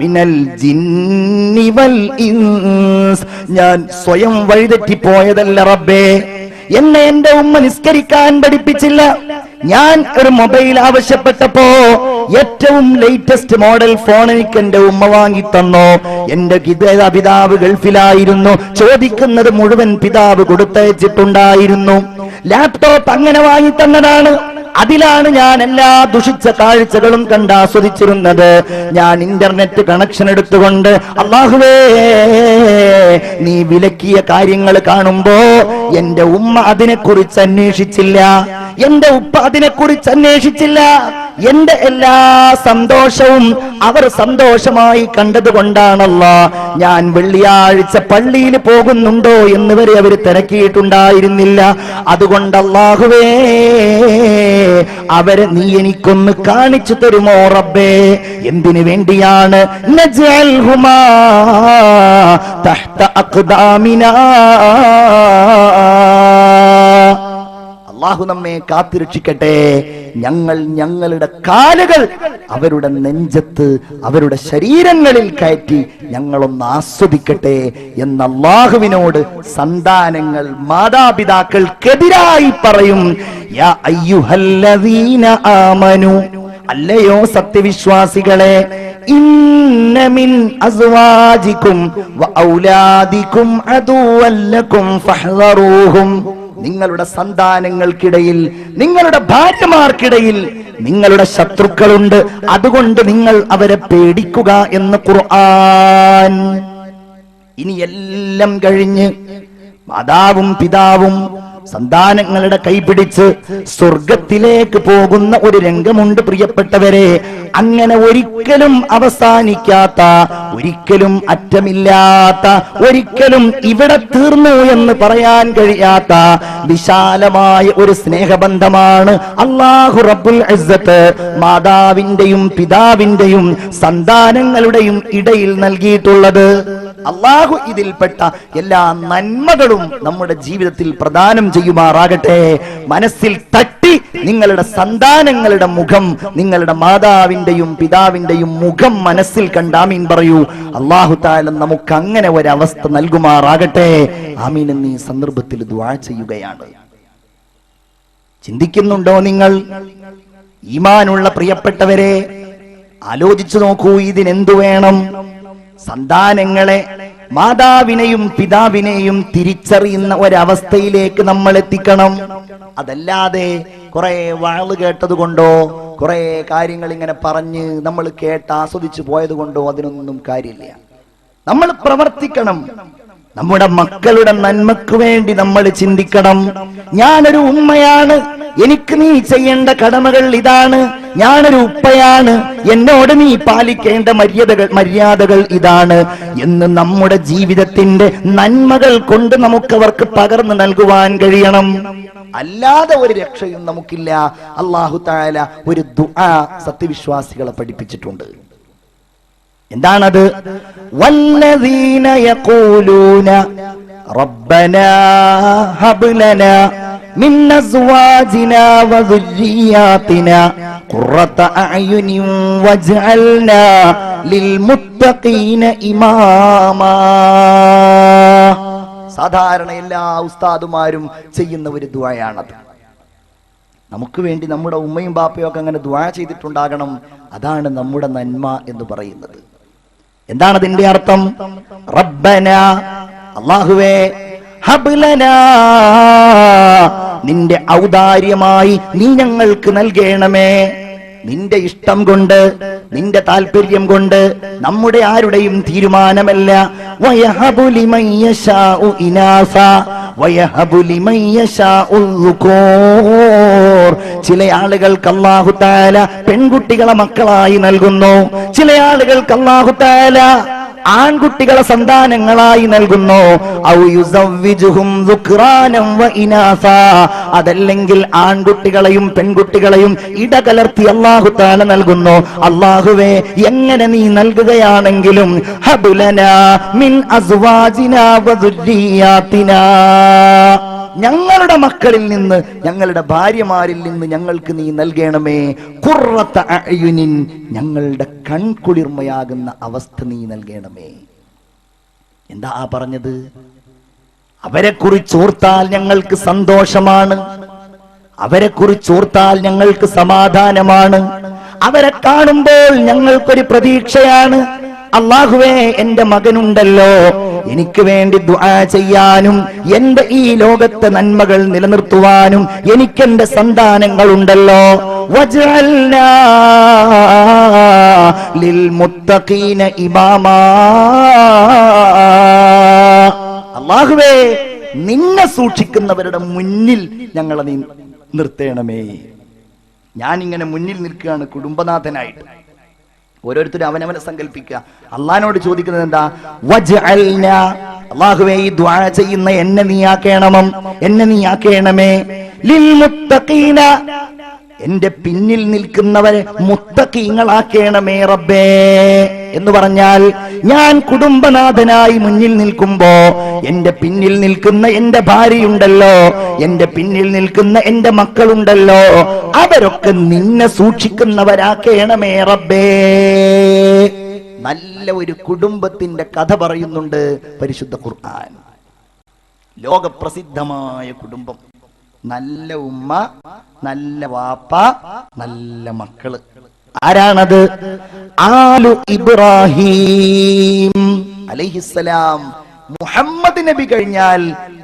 മിനൽ ജിന്നി വൽ ഇൻസ്. ഞാൻ സ്വയം വഴിതെറ്റിപ്പോയതല്ല റബ്ബേ, എന്നെ എന്റെ ഉമ്മ നിസ്കരിക്കാൻ പഠിപ്പിച്ചില്ല. ഞാൻ ഒരു മൊബൈൽ ആവശ്യപ്പെട്ടപ്പോ ഏറ്റവും ലേറ്റസ്റ്റ് മോഡൽ ഫോൺ എനിക്ക് എന്റെ ഉമ്മ വാങ്ങി തന്നോ. എന്റെ പിതാവ് ഗൾഫിലായിരുന്നു, ചോദിക്കുന്നത് മുഴുവൻ പിതാവ് കൊടുത്തയച്ചിട്ടുണ്ടായിരുന്നു. ലാപ്ടോപ്പ് അങ്ങനെ വാങ്ങി തന്നതാണ്, അതിലാണ് ഞാൻ എല്ലാ ദുഷിച്ച കാഴ്ചകളും കണ്ടാസ്വദിച്ചിരുന്നത്. ഞാൻ ഇന്റർനെറ്റ് കണക്ഷൻ എടുത്തുകൊണ്ട് അല്ലാഹുവേ നീ വിലക്കിയ കാര്യങ്ങൾ കാണുമ്പോ എന്റെ ഉമ്മ അതിനെക്കുറിച്ച് അന്വേഷിച്ചില്ല, എന്റെ ഉപ്പ അതിനെക്കുറിച്ച് അന്വേഷിച്ചില്ല. എന്റെ എല്ലാ സന്തോഷവും അവർ സന്തോഷമായി കണ്ടതുകൊണ്ടാണല്ലോ ഞാൻ വെള്ളിയാഴ്ച പള്ളിയിൽ പോകുന്നുണ്ടോ എന്ന് വരെ അവർ തിരക്കിയിട്ടുണ്ടായിരുന്നില്ല. അതുകൊണ്ട് അല്ലാഹുവേ അവരെ നീ എനിക്കൊന്ന് കാണിച്ചു തരുമോ റബ്ബേ? എന്തിനു വേണ്ടിയാണ്? നജഅൽഹുമാ തഹ്ത അഖ്ദാമിനാ. അല്ലാഹു നമ്മെ കാത്തുരക്ഷിക്കട്ടെ. ഞങ്ങൾ ഞങ്ങളുടെ കാലുകൾ അവരുടെ നെഞ്ചത്ത്, അവരുടെ ശരീരങ്ങളിൽ കയറ്റി ഞങ്ങളൊന്ന് ആസ്വദിക്കട്ടെ എന്ന് അല്ലാഹുവിനോട് സന്താനങ്ങൾ മാതാപിതാക്കൾക്കെതിരായി പറയും. യാ അയ്യുഹല്ലദീന ആമനു, അല്ലയോ സത്യവിശ്വാസികളെ, ഇന്ന മിൻ അസ്വാജികും വ ഔലാദികും അദുവ്വൻ ലക്കും ഫഹ്ദറൂഹും. നിങ്ങളുടെ സന്താനങ്ങൾക്കിടയിൽ, നിങ്ങളുടെ ഭാര്യമാർക്കിടയിൽ നിങ്ങളുടെ ശത്രുക്കളുണ്ട്, അതുകൊണ്ട് നിങ്ങൾ അവരെ പേടിക്കുക എന്ന് ഖുർആൻ. ഇനി എല്ലാം കഴിഞ്ഞ് മാതാവും പിതാവും സന്താനങ്ങളുടെ കൈപിടിച്ച് സ്വർഗത്തിലേക്ക് പോകുന്ന ഒരു രംഗമുണ്ട് പ്രിയപ്പെട്ടവരെ. അങ്ങനെ ഒരിക്കലും അവസാനിക്കാത്ത, ഒരിക്കലും അറ്റമില്ലാത്ത, ഒരിക്കലും ഇവിടെ തീർന്നു എന്ന് പറയാൻ കഴിയാത്ത വിശാലമായ ഒരു സ്നേഹബന്ധമാണ് അല്ലാഹു റബ്ബുൽ ഇസ്സത്ത് മാതാവിന്റെയും പിതാവിന്റെയും സന്താനങ്ങളുടെയും ഇടയിൽ നൽകിയിട്ടുള്ളത്. അല്ലാഹു ഇതിൽപ്പെട്ട എല്ലാ നന്മകളും നമ്മുടെ ജീവിതത്തിൽ പ്രദാനം ചെയ്യുമാറാകട്ടെ. മനസ്സിൽ തട്ടി നിങ്ങളുടെ സന്താനങ്ങളുടെ മുഖം, നിങ്ങളുടെ മാതാവിന്റെയും പിതാവിന്റെയും മുഖം മനസ്സിൽ കണ്ടാമീൻ പറയൂ. അല്ലാഹു തആല നമുക്ക് അങ്ങനെ ഒരവസ്ഥ നൽകുമാറാകട്ടെ. ആമീൻ എന്നീ സന്ദർഭത്തിൽ ദുആ ചെയ്യുകയാണ്. ചിന്തിക്കുന്നുണ്ടോ നിങ്ങൾ? ഈമാനുള്ള പ്രിയപ്പെട്ടവരെ, ആലോചിച്ചു നോക്കൂ, ഇതിനെന്തു വേണം? സന്താനങ്ങളെ, മാതാവിനെയും പിതാവിനെയും തിരിച്ചറിയുന്ന ഒരവസ്ഥയിലേക്ക് നമ്മൾ എത്തിക്കണം. അതല്ലാതെ കുറെ വാള് കേട്ടത് കൊണ്ടോ, കുറെ കാര്യങ്ങൾ ഇങ്ങനെ പറഞ്ഞ് നമ്മൾ കേട്ട് ആസ്വദിച്ചു പോയത് കൊണ്ടോ അതിനൊന്നും കാര്യമില്ല. നമ്മൾ പ്രവർത്തിക്കണം. നമ്മുടെ മക്കളുടെ നന്മക്ക് വേണ്ടി നമ്മൾ ചിന്തിക്കണം. ഞാനൊരു ഉമ്മയാണ്, എനിക്ക് നീ ചെയ്യേണ്ട കടമകൾ ഇതാണ്, ഞാനൊരു ഉപ്പയാണ്, എന്നോട് നീ പാലിക്കേണ്ട മര്യാദകൾ ഇതാണ് എന്ന് നമ്മുടെ ജീവിതത്തിന്റെ നന്മകൾ കൊണ്ട് നമുക്കവർക്ക് പകർന്നു നൽകുവാൻ കഴിയണം. അല്ലാതെ ഒരു രക്ഷയും നമുക്കില്ല. അല്ലാഹു തആല ഒരു ദുആ സത്യവിശ്വാസികളെ പഠിപ്പിച്ചിട്ടുണ്ട്. എന്താണത്? വല്ലദീന യഖൂലൂന റബ്ബനാ ഹബ് ലനാ മിൻ അസ്വാജിനാ വദുർരിയാതിനാ ഖുറത അഅ്യുനിൻ വജ്അൽനാ ലിൽമുത്തഖീന ഇമാമാ. സാധാരണ എല്ലാ ഉസ്താദുമാരും ചെയ്യുന്ന ഒരു ദുആയാണത്. നമുക്ക് വേണ്ടി നമ്മുടെ ഉമ്മയും ബാപ്പയും ഒക്കെ അങ്ങനെ ദുആ ചെയ്തിട്ടുണ്ടാകണം. അതാണ് നമ്മുടെ നന്മ എന്ന് പറയുന്നത്. എന്താണ് അതിന്റെ അർത്ഥം? റബ്ബന, അല്ലാഹുവേ, ഹബ് ലനാ, നിന്റെ ഔദാര്യമായി നീ ഞങ്ങൾക്ക് നൽകണമേ. നിന്റെ ഇഷ്ടം കൊണ്ട്, നിന്റെ താല്പര്യം കൊണ്ട്, നമ്മുടെ ആരുടെയും തീരുമാനമല്ല. വയഹബു ലിമൻ യശാഉ ഇനാസ വയഹബു ലിമൻ യശാഉ ദുകൂർ. ചില ആളുകൾക്ക് അല്ലാഹു തആല പെൺകുട്ടികളെ മക്കളായി നൽകുന്നു, ചില ആളുകൾക്ക് അല്ലാഹു തആല ആൺകുട്ടികളെ സന്താനങ്ങളായി നൽകുന്നു. ഔ യുസവ്വിജുഹും ദുക്റാനം വ ഇനാസ, അതല്ലെങ്കിൽ ആൺകുട്ടികളെയും പെൺകുട്ടികളെയും ഇടകലർത്തി അല്ലാഹു തആല നൽകുന്നു. അല്ലാഹുവേ, എങ്ങനെ നീ നൽകുകയാണെങ്കിലും ഹബുലനാ മിൻ അസ്വാജിനാ വ ദുർരിയാതിനാ, ഞങ്ങളുടെ മക്കളിൽ നിന്ന്, ഞങ്ങളുടെ ഭാര്യമാരിൽ നിന്ന് ഞങ്ങൾക്ക് നീ നൽകണമേ. ഖുർറത അഅ്യുനിൻ, ഞങ്ങളുടെ കൺകുളിർമയാകുന്ന അവസ്ഥ നീ നൽകണമേ. എന്താ പറഞ്ഞത്? അവരെ കുറിച്ചോർത്താൽ ഞങ്ങൾക്ക് സന്തോഷമാണ്, അവരെ കുറിച്ചോർത്താൽ ഞങ്ങൾക്ക് സമാധാനമാണ്, അവരെ കാണുമ്പോൾ ഞങ്ങൾക്കൊരു പ്രതീക്ഷയാണ്. അല്ലാഹുവേ, എന്റെ മകനുണ്ടല്ലോ, എനിക്ക് വേണ്ടി ദുആ ചെയ്യാനും എന്റെ ഈ ലോകത്തെ നന്മകൾ നിലനിർത്തുവാനും എനിക്കെന്റെ സന്താനങ്ങളുണ്ടല്ലോ. വജഅൽനാ ലിൽമുത്തഖീന ഇമാമാ, അല്ലാഹുവേ, നിന്നെ സൂക്ഷിക്കുന്നവരുടെ മുന്നിൽ ഞങ്ങളെ നീ നിർത്തേണമേ. ഞാനിങ്ങനെ മുന്നിൽ നിൽക്കുകയാണ് കുടുംബനാഥനായിട്ട്. ഓരോരുത്തരും അവനവനെ സങ്കല്പിക്കുക. അള്ളാഹിനോട് ചോദിക്കുന്നത് എന്താ? വജ്അൽനാ, അല്ലാഹുവേ, ഈ ദുആ ചെയ്യുന്ന എന്നെ നീ ആക്കേണമേ. ലിൽമുത്തഖീന, എന്റെ പിന്നിൽ നിൽക്കുന്നവരെ മുത്തഖീങ്ങളാക്കേണമേ റബ്ബേ. എന്ന് പറഞ്ഞാൽ ഞാൻ കുടുംബനാഥനായി മുന്നിൽ നിൽക്കുമ്പോ എന്റെ പിന്നിൽ നിൽക്കുന്ന എന്റെ ഭാര്യയുണ്ടല്ലോ, എന്റെ പിന്നിൽ നിൽക്കുന്ന എന്റെ മക്കളുണ്ടല്ലോ, അവരൊക്കെ നിന്നെ സൂക്ഷിക്കുന്നവരാക്കേണമേ റബ്ബേ. നല്ല ഒരു കുടുംബത്തിന്റെ കഥ പറയുന്നുണ്ട് പരിശുദ്ധ ഖുർആൻ. ലോകപ്രസിദ്ധമായ കുടുംബം, നല്ല ഉമ്മ, നല്ല വാപ്പ, നല്ല മക്കള്. ആരാണത്? ആലു ഇബ്രാഹിം അലൈഹിസ്സലാം. മുഹമ്മദ് നബി കഴിഞ്ഞാൽ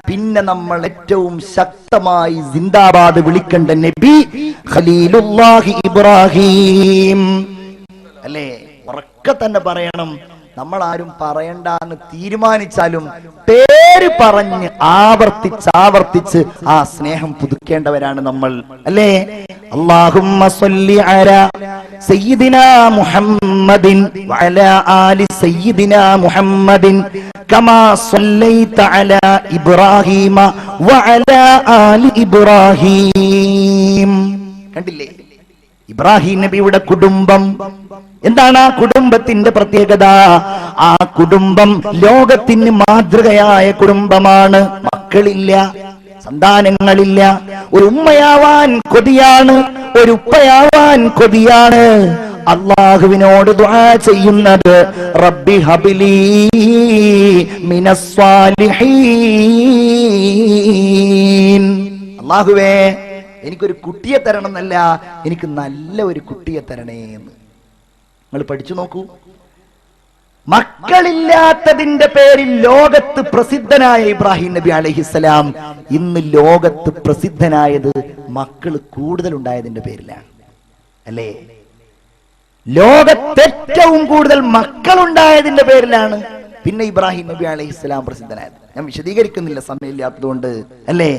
പിന്നെ നമ്മൾ ഏറ്റവും ശക്തമായി സിന്ദാബാദ് വിളിക്കേണ്ട നബി ഖലീലുല്ലാഹി ഇബ്രാഹിം അല്ലേ? ഉറക്കെ തന്നെ പറയണം. നമ്മൾ ആരും പറയണ്ടെന്ന് തീരുമാനിച്ചാലും പേര് പറഞ്ഞ് ആവർത്തിച്ച് ആ സ്നേഹം പുതുക്കേണ്ടവരാണ് നമ്മൾ, അല്ലേ? അല്ലാഹുമ്മ സ്വല്ലി അലാ സയ്യിദിനാ മുഹമ്മദിൻ വഅലാ ആലി സയ്യിദിനാ മുഹമ്മദിൻ കമാ സ്വല്ലൈത അലാ ഇബ്രാഹീമ വഅലാ ആലി ഇബ്രാഹീം. കണ്ടില്ലേ ഇബ്രാഹിം നബിയുടെ കുടുംബം? എന്താണ് ആ കുടുംബത്തിന്റെ പ്രത്യേകത? ആ കുടുംബം ലോകത്തിന് മാതൃകയായ കുടുംബമാണ്. മക്കളില്ല, സന്താനങ്ങളില്ല, ഒരു ഉമ്മയാവാൻ കൊതിയാണ്, ഒരു ഉപ്പയാവാൻ കൊതിയാണ്. അല്ലാഹുവിനോട് ദുആ ചെയ്യുന്നത് റബ്ബി ഹബ്ലി മിനസ് സ്വാലിഹീൻ. അല്ലാഹുവേ, എനിക്കൊരു കുട്ടിയെ തരണം എന്നല്ല, എനിക്ക് നല്ല ഒരു കുട്ടിയെ തരണേ എന്ന്. നിങ്ങൾ പഠിച്ചു നോക്കൂ. മക്കളില്ലാത്തതിന്റെ പേരിൽ ലോകത്ത് പ്രസിദ്ധനായ ഇബ്രാഹിം നബി അലൈഹിസ്സലാം ഇന്ന് ലോകത്ത് പ്രസിദ്ധനായത് മക്കൾ കൂടുതൽ ഉണ്ടായതിന്റെ പേരിലാണ്, അല്ലേ? ലോകത്ത് ഏറ്റവും കൂടുതൽ മക്കൾ ഉണ്ടായതിന്റെ പേരിലാണ് പിന്നെ ഇബ്രാഹിം നബി അലൈഹിസ്സലാം പ്രസിദ്ധനായത്. ഞാൻ വിശദീകരിക്കുന്നില്ല, സമയമില്ലാത്തതുകൊണ്ട്, അല്ലേ?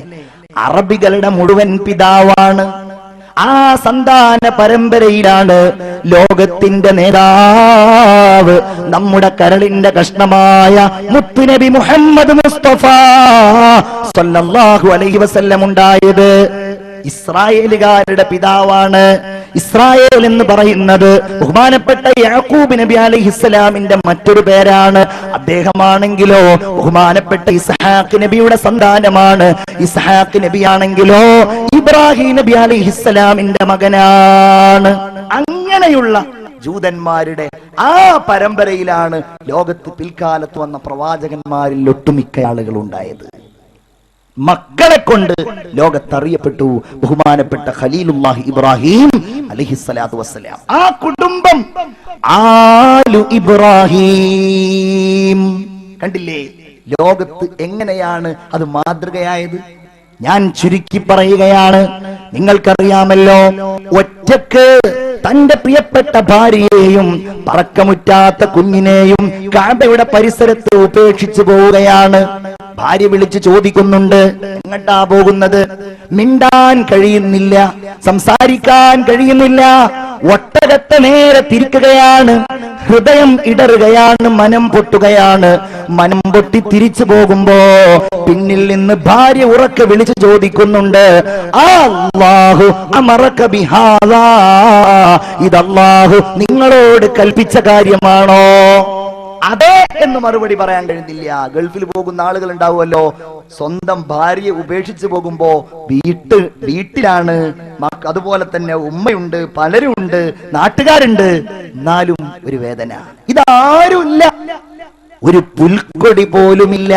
അറബികളുടെ മുഴുവൻ പിതാവാണ്. ആ സന്താന പരമ്പരയിലാണ് ലോകത്തിന്റെ നേതാവ് നമ്മുടെ കരളിന്റെ കഷ്ണമായ മുത്തുനബി മുഹമ്മദ് മുസ്തഫ സല്ലല്ലാഹു അലൈഹി വസല്ലം ഉണ്ടായത്. ഇസ്രായേലുകാരുടെ പിതാവാണ്. ഇസ്രായേൽ എന്ന് പറയുന്നത് ബഹുമാനപ്പെട്ട യാക്കൂബ് നബി അലൈഹിസ്സലാമിന്റെ മറ്റൊരു പേരാണ്. അദ്ദേഹമാണെങ്കിലോ ബഹുമാനപ്പെട്ട ഇസ്ഹാഖ് നബിയുടെ സന്താനമാണ്. ഇസ്ഹാഖ് നബിയാണെങ്കിലോ ഇബ്രാഹിം നബി അലൈഹിസ്സലാമിന്റെ മകനാണ്. അങ്ങനെയുള്ള ജൂതന്മാരുടെ ആ പരമ്പരയിലാണ് ലോകത്ത് പിൽക്കാലത്ത് വന്ന പ്രവാചകന്മാരിൽ ഒട്ടുമിക്ക ആളുകൾ ഉണ്ടായത്. മക്കളെ കൊണ്ട് ലോകത്തറിയപ്പെട്ടു ബഹുമാനപ്പെട്ട ഖലീലുല്ലാഹി ഇബ്രാഹിം അലൈഹിസ്സലാത്തു വസ്സലാം. ആ കുടുംബം ആലു ഇബ്രാഹിം കണ്ടില്ലേ, ലോകത്ത് എങ്ങനെയാണ് അത് മാതൃകയായത്? ഞാൻ ചുരുക്കി പറയുകയാണ്. നിങ്ങൾക്കറിയാമല്ലോ, ഒറ്റക്ക് തന്റെ പ്രിയപ്പെട്ട ഭാര്യയെയും പറക്കമുറ്റാത്ത കുഞ്ഞിനെയും കഅബയുടെ പരിസരത്ത് ഉപേക്ഷിച്ചു പോവുകയാണ്. ഭാര്യ വിളിച്ചു ചോദിക്കുന്നുണ്ട്, എങ്ങട്ടാ പോകുന്നത്? മിണ്ടാൻ കഴിയുന്നില്ല, സംസാരിക്കാൻ കഴിയുന്നില്ല. ഒട്ടകത്തെ നേരെ തിരിക്കുകയാണ്. ഹൃദയം ഇടറുകയാണ്, മനം പൊട്ടുകയാണ്. മനം പൊട്ടി തിരിച്ചു പോകുമ്പോ പിന്നിൽ നിന്ന് ഭാര്യ ഉറക്കെ വിളിച്ചു ചോദിക്കുന്നുണ്ട്, അല്ലാഹു അമറക ബിഹാദാ, ഇത് അല്ലാഹു നിങ്ങളോട് കൽപ്പിച്ച കാര്യമാണോ? അതെ എന്ന് മറുപടി പറയാൻ കഴിയുന്നില്ല. ഗൾഫിൽ പോകുന്ന ആളുകൾ ഉണ്ടാവുമല്ലോ, സ്വന്തം ഭാര്യയെ ഉപേക്ഷിച്ചു പോകുമ്പോ വീട്ടിലാണ്, അതുപോലെ തന്നെ ഉമ്മയുണ്ട്, പലരും ഉണ്ട്, നാട്ടുകാരുണ്ട്, എന്നാലും ഒരു വേദന. ഇതാരുമില്ല, ഒരു പുൽക്കൊടി പോലുമില്ല,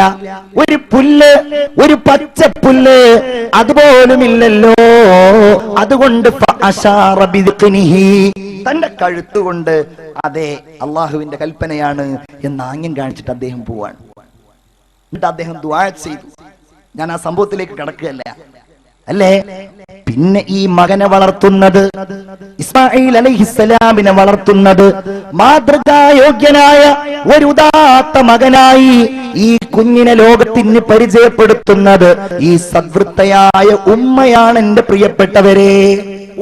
ഒരു പുല്ല്, ഒരു പച്ചപ്പുല്ല് അതുപോലുമില്ലല്ലോ. അതുകൊണ്ട് തന്റെ കഴുത്തുകൊണ്ട് അതെ അള്ളാഹുവിന്റെ കൽപ്പനയാണ് എന്ന് ആംഗ്യം കാണിച്ചിട്ട് അദ്ദേഹം പോവാണ്. എന്നിട്ട് അദ്ദേഹം ദുആ ചെയ്തു. ഞാൻ ആ സംഭവത്തിലേക്ക് കടക്കുകയല്ല, അല്ലേ? പിന്നെ ഈ മകനെ വളർത്തുന്നത്, ഇസ്മാഈൽ അലൈഹിസ്സലാമിനെ വളർത്തുന്നത് മാതൃകായോഗ്യനായ ഒരു ഉദാത്ത മകനായി ഈ കുഞ്ഞിനെ ലോകത്തിന് പരിചയപ്പെടുത്തുന്നത് ഈ സദ്വൃത്തയായ ഉമ്മയാണ്. എന്റെ പ്രിയപ്പെട്ടവരെ,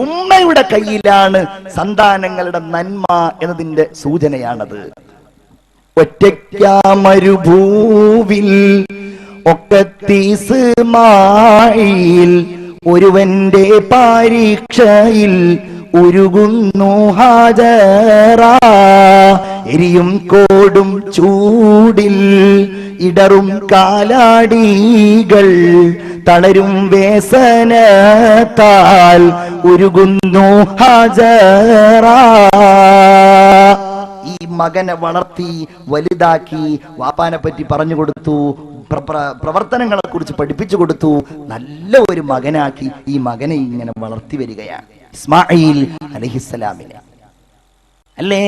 ഉമ്മയുടെ കയ്യിലാണ് സന്താനങ്ങളുടെ നന്മ എന്നതിന്റെ സൂചനയാണത്. ഒറ്റയ്ക്കാമരുഭൂവിൽ ഒക്കത്തീസ്മായിൽ ഒരുവന്റെ പരീക്ഷയിൽ ഉരുകുന്നു ഹാജറ, എരിയും കോടും ചൂടിൽ ഇടറും കാലാടികൾ തളരും വേസനത്താൽ ഉരുകുന്നു ഹാജറ. ഈ മകനെ വളർത്തി വലുതാക്കി വാപ്പാനെ പറ്റി പറഞ്ഞു കൊടുത്തു, പ്രവർത്തനങ്ങളെ കുറിച്ച് പഠിപ്പിച്ചു കൊടുത്തു, നല്ല ഒരു മകനാക്കി ഈ മകനെ ഇങ്ങനെ വളർത്തി വരികയാണ് ഇസ്മാഈൽ അലൈഹിസ്സലാമിനെ, അല്ലേ?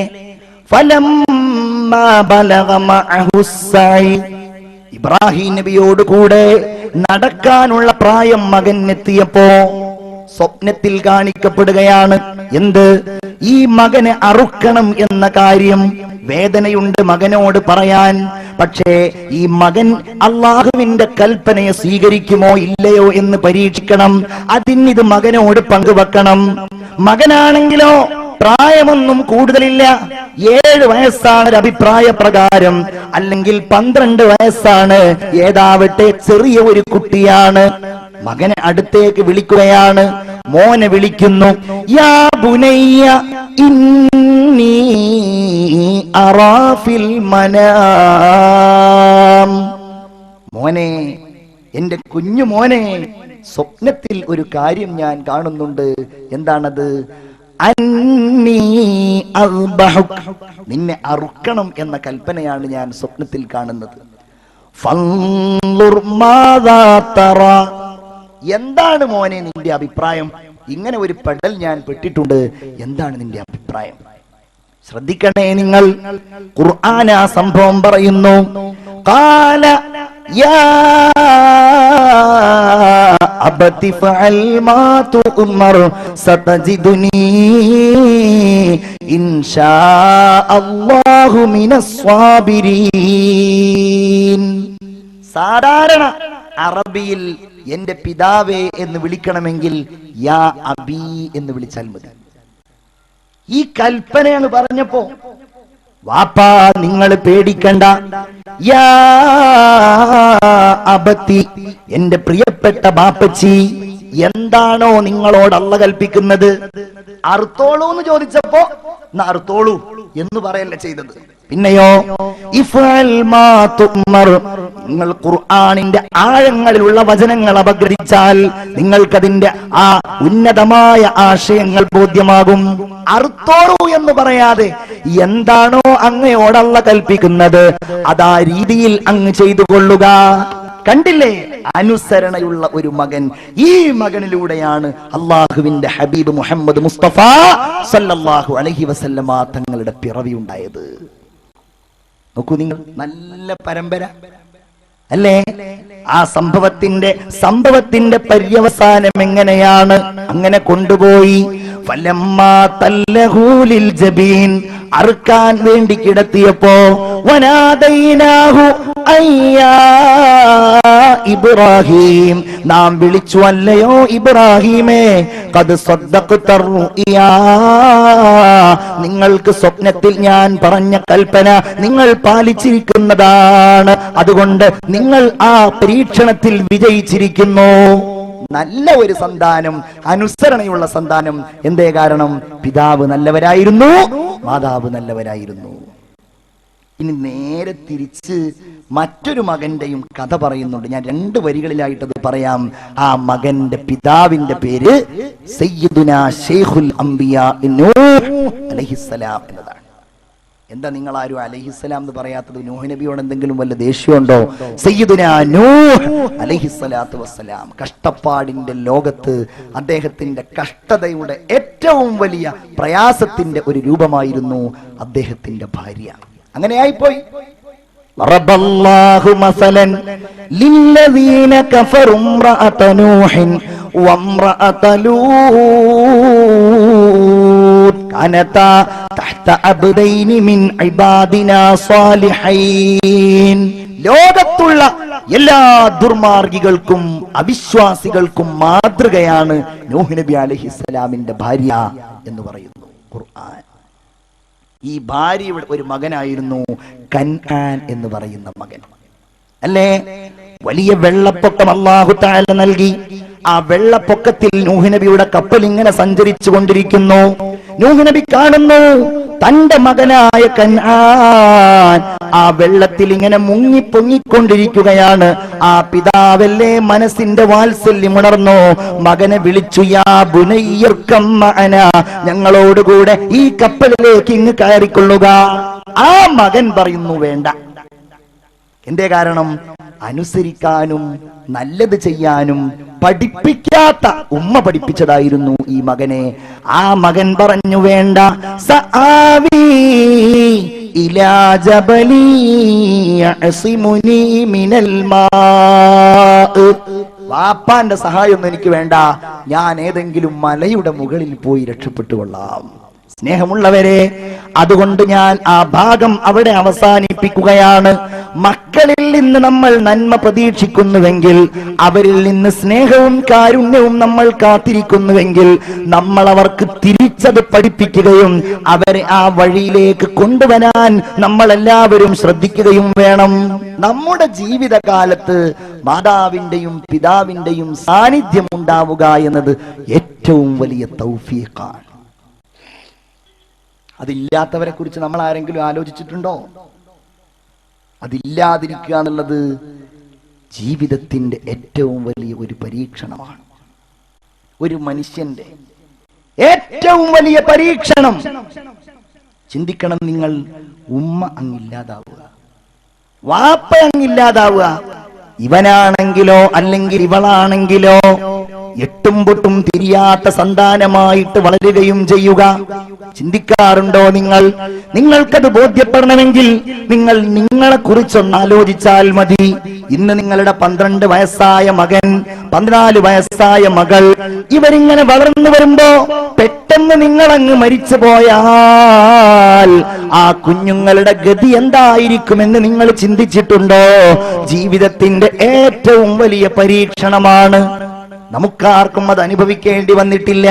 ഇബ്രാഹിം നബിയോട് കൂടെ നടക്കാനുള്ള പ്രായം മകൻ എത്തിയപ്പോ സ്വപ്നത്തിൽ കാണിക്കപ്പെടുകയാണ്. എന്ത്? ഈ മകനെ അറുക്കണം എന്ന കാര്യം. വേദനയുണ്ട് മകനോട് പറയാൻ. പക്ഷേ ഈ മകൻ അള്ളാഹുവിന്റെ കൽപ്പനയെ സ്വീകരിക്കുമോ ഇല്ലയോ എന്ന് പരീക്ഷിക്കണം. അതിനിത് മകനോട് പങ്കുവെക്കണം. മകനാണെങ്കിലോ പ്രായമൊന്നും കൂടുതലില്ല, 7 വയസ്സാണ് ഒരു അഭിപ്രായ പ്രകാരം, അല്ലെങ്കിൽ 12 വയസ്സാണ്, ഏതാവട്ടെ ചെറിയ ഒരു കുട്ടിയാണ്. മകനെ അടുത്തേക്ക് വിളിക്കുകയാണ്. മോനെ വിളിക്കുന്നു. യാ ബുനയ്യ ഇന്നി അറാ ഫിൽ മനാം. മോനെ, എന്റെ കുഞ്ഞു മോനെ, സ്വപ്നത്തിൽ ഒരു കാര്യം ഞാൻ കാണുന്നുണ്ട്. എന്താണത്? അന്നീ അസ്ബഹുക, നിന്നെ അറുക്കണം എന്ന കൽപ്പനയാണ് ഞാൻ സ്വപ്നത്തിൽ കാണുന്നത്. ഫൻളുർ മാദാ തറ, എന്താണ് മോനെ നിന്റെ അഭിപ്രായം? ഇങ്ങനെ ഒരു പെടൽ ഞാൻ പെട്ടിട്ടുണ്ട്, എന്താണ് നിന്റെ അഭിപ്രായം? ശ്രദ്ധിക്കണേ നിങ്ങൾ, ഖുർആൻ ആ സംഭവം പറയുന്നു. ഖാല യാ അബതി ഫഅൽ മാ തുഅ്മർ സതജിദുനി ഇൻഷാ അല്ലാഹു മിനസ് സ്വാബിരീൻ. സാധാരണ അറബിയിൽ എന്റെ പിതാവേ എന്ന് വിളിക്കണമെങ്കിൽ യാ അബീ എന്ന് വിളിച്ചാൽ മതി. ഈ കൽപ്പനയാണ് പറഞ്ഞപ്പോ വാപ്പാ നിങ്ങൾ പേടിക്കണ്ട, യാ അബത്തി എന്റെ പ്രിയപ്പെട്ട ബാപ്പച്ചി, എന്താണോ നിങ്ങളോട് അല്ലാഹു കൽപ്പിക്കുന്നത് അർത്തോളൂ എന്ന് ചോദിച്ചപ്പോ അർത്തോളൂ എന്ന് പറയല്ല ചെയ്തത്. പിന്നെയോ ഇഫ്അൽ മാ തുമർ, നിങ്ങൾ ഖുർആനിന്റെ ആഴങ്ങളിലുള്ള വചനങ്ങൾ അപഗ്രഥിച്ചാൽ നിങ്ങൾക്കതിന്റെ ആ ഉന്നതമായ ആശയങ്ങൾ ബോധ്യമാകും. അർത്തോളൂ എന്ന് പറയാതെ എന്താണോ അങ്ങയോട് അല്ലാഹു കൽപ്പിക്കുന്നത് അതാ രീതിയിൽ അങ്ങ് ചെയ്തു കൊള്ളുക. കണ്ടില്ലേ, അനുസരണയുള്ള ഒരു മകൻ. ഈ മകനിലൂടെയാണ് അള്ളാഹുവിന്റെ ഹബീബ് മുഹമ്മദ് മുസ്തഫ സല്ലല്ലാഹു അലൈഹി വസല്ലമ തങ്ങളുടെ പിറവി ഉണ്ടായത്. നോക്കൂ നിങ്ങൾ, നല്ല പരമ്പര അല്ലേ? ആ സംഭവത്തിന്റെ പര്യവസാനം എങ്ങനെയാണ്? അങ്ങനെ കൊണ്ടുപോയി ഫലമ്മാ തല്ലഹൂലിൽ ജബീൻ, അറുക്കാൻ വേണ്ടി കിടത്തിയപ്പോ വനാദൈനാഹു അയ്യാ ഇബ്രാഹിം, നാം വിളിച്ചു അല്ലയോ ഇബ്രാഹിമേ, ഖദ് സദ്ദഖ്ത റുയാ, നിങ്ങൾക്ക് സ്വപ്നത്തിൽ ഞാൻ പറഞ്ഞ കൽപ്പന നിങ്ങൾ പാലിച്ചിരിക്കുന്നതാണ്, അതുകൊണ്ട് നിങ്ങൾ ആ പരീക്ഷണത്തിൽ വിജയിച്ചിരിക്കുന്നു. നല്ല ഒരു സന്താനം, അനുസരണയുള്ള സന്താനം. എന്തേ കാരണം? പിതാവ് നല്ലവരായിരുന്നു, മാതാവ് നല്ലവരായിരുന്നു. ഇനി നേരെ തിരിച്ച് മറ്റൊരു മകന്റെയും കഥ പറയുന്നുണ്ട്. ഞാൻ 2 വരികളിലായിട്ടത് പറയാം. ആ മകന്റെ പിതാവിന്റെ പേര് സയ്യിദുനാ ശൈഖുൽ അംബിയാ നൂഹ് അലൈഹിസ്സലാം എന്നതാണ്. എന്താ നിങ്ങൾ ആരും അലൈഹിസ്സലാം എന്ന് പറയാത്തത്? നൂഹ് നബിയോട് എന്തെങ്കിലും വല്ല ദേഷ്യമുണ്ടോ? സയ്യിദുനാ നൂഹ് അലൈഹിസ്സലാത്തു വസ്സലാം കഷ്ടപ്പാടിന്റെ ലോകത്ത് അദ്ദേഹത്തിന്റെ കഷ്ടതയുടെ ഏറ്റവും വലിയ പ്രയാസത്തിന്റെ ഒരു രൂപമായിരുന്നു അദ്ദേഹത്തിന്റെ ഭാര്യ. അങ്ങനെയായിപ്പോയി. റബ്ബല്ലാഹു മസലൻ ലില്ലദീന കഫറു ഇംറഅത നൂഹിൻ വഇംറഅത ലൂത്ത് കാനതാ തഹ്ത അബ്ദൈനി മിൻ ഇബാദിനാ സാലിഹീൻ. ലോകത്തുള്ള എല്ലാ ദുർമാർഗികൾക്കും അവിശ്വാസികൾക്കും മാതൃകയാണ് നൂഹ് നബി അലൈഹിസ്സലാമിന്റെ ഭാര്യ എന്ന് പറയുന്നു ഖുർആൻ. ഈ ഭാര്യയുടെ ഒരു മകനായിരുന്നു കൻആൻ എന്ന് പറയുന്ന മകൻ, അല്ലേ? വലിയ വെള്ളപ്പൊക്കം അല്ലാഹു തആല നൽകി. ആ വെള്ളപ്പൊക്കത്തിൽ നൂഹ് നബിയുടെ കപ്പൽ ഇങ്ങനെ സഞ്ചരിച്ചു കൊണ്ടിരിക്കുന്നു. നൂഹ് നബി കാണുന്നു തന്റെ മകനായ കൻആൻ ആ വെള്ളത്തിൽ ഇങ്ങനെ മുങ്ങിപ്പൊങ്ങിക്കൊണ്ടിരിക്കുകയാണ്. ആ പിതാവല്ലേ മനസ്സിന്റെ വാത്സല്യം ഉണർന്നു മകനെ വിളിച്ചു, യാ ബുനയ്യർകം മഅനാ, ഞങ്ങളോടുകൂടെ ഈ കപ്പലിലേക്ക് ഇങ്ങ് കയറിക്കൊള്ളുക. ആ മകൻ പറയുന്നു വേണ്ട. എന്തേ കാരണം? അനുസരിക്കാനും നല്ലത് ചെയ്യാനും പഠിപ്പിക്കാത്ത ഉമ്മ പഠിപ്പിച്ചതായിരുന്നു ഈ മകനെ. ആ മകൻ പറഞ്ഞു വേണ്ട. സആവി ഇലാ ജബലി യഅസിമുനി മിനൽ മാ, വാപ്പാന്റെ സഹായമൊന്നും എനിക്ക് വേണ്ട, ഞാൻ ഏതെങ്കിലും മലയുടെ മുകളിൽ പോയി രക്ഷപ്പെട്ടുകൊള്ളാം. സ്നേഹമുള്ളവരെ, അതുകൊണ്ട് ഞാൻ ആ ഭാഗം അവിടെ അവസാനിപ്പിക്കുകയാണ്. മക്കളിൽ നിന്ന് നമ്മൾ നന്മ പ്രതീക്ഷിക്കുന്നുവെങ്കിൽ, അവരിൽ നിന്ന് സ്നേഹവും കാരുണ്യവും നമ്മൾ കാത്തിരിക്കുന്നുവെങ്കിൽ, നമ്മൾ അവർക്ക് തിരിച്ചത് പഠിപ്പിക്കുകയും അവരെ ആ വഴിയിലേക്ക് കൊണ്ടുവരാൻ നമ്മൾ എല്ലാവരും ശ്രദ്ധിക്കുകയും വേണം. നമ്മുടെ ജീവിതകാലത്ത് മാതാവിന്റെയും പിതാവിന്റെയും സാന്നിധ്യം ഉണ്ടാവുക എന്നത് ഏറ്റവും വലിയ തൗഫീഖാണ്. അതില്ലാത്തവരെ കുറിച്ച് നമ്മൾ ആരെങ്കിലും ആലോചിച്ചിട്ടുണ്ടോ? അതില്ലാതിരിക്കുക എന്നുള്ളത് ജീവിതത്തിന്റെ ഏറ്റവും വലിയ ഒരു പരീക്ഷണമാണ്. ഒരു മനുഷ്യന്റെ ഏറ്റവും വലിയ പരീക്ഷണം. ചിന്തിക്കണം നിങ്ങൾ, ഉമ്മ അങ്ങില്ലാതാവുക, വാപ്പ അങ്ങില്ലാതാവുക, ഇവനാണെങ്കിലോ അല്ലെങ്കിൽ ഇവളാണെങ്കിലോ എട്ടും പൊട്ടും തിരിയാത്ത സന്താനമായിട്ട് വളരുകയും ചെയ്യുക. ചിന്തിക്കാറുണ്ടോ നിങ്ങൾ? നിങ്ങൾക്കത് ബോധ്യപ്പെടണമെങ്കിൽ നിങ്ങൾ നിങ്ങളെ കുറിച്ചൊന്ന് ആലോചിച്ചാൽ മതി. ഇന്ന് നിങ്ങളുടെ 12 വയസ്സായ മകൻ, 14 വയസ്സായ മകൾ, ഇവരിങ്ങനെ വളർന്നു വരുമ്പോ പെട്ടെന്ന് നിങ്ങളങ്ങ് മരിച്ചു പോയാൽ ആ കുഞ്ഞുങ്ങളുടെ ഗതി എന്തായിരിക്കുമെന്ന് നിങ്ങൾ ചിന്തിച്ചിട്ടുണ്ടോ? ജീവിതത്തിന്റെ ഏറ്റവും വലിയ പരീക്ഷണമാണ്. നമുക്കാർക്കും അത് അനുഭവിക്കേണ്ടി വന്നിട്ടില്ല.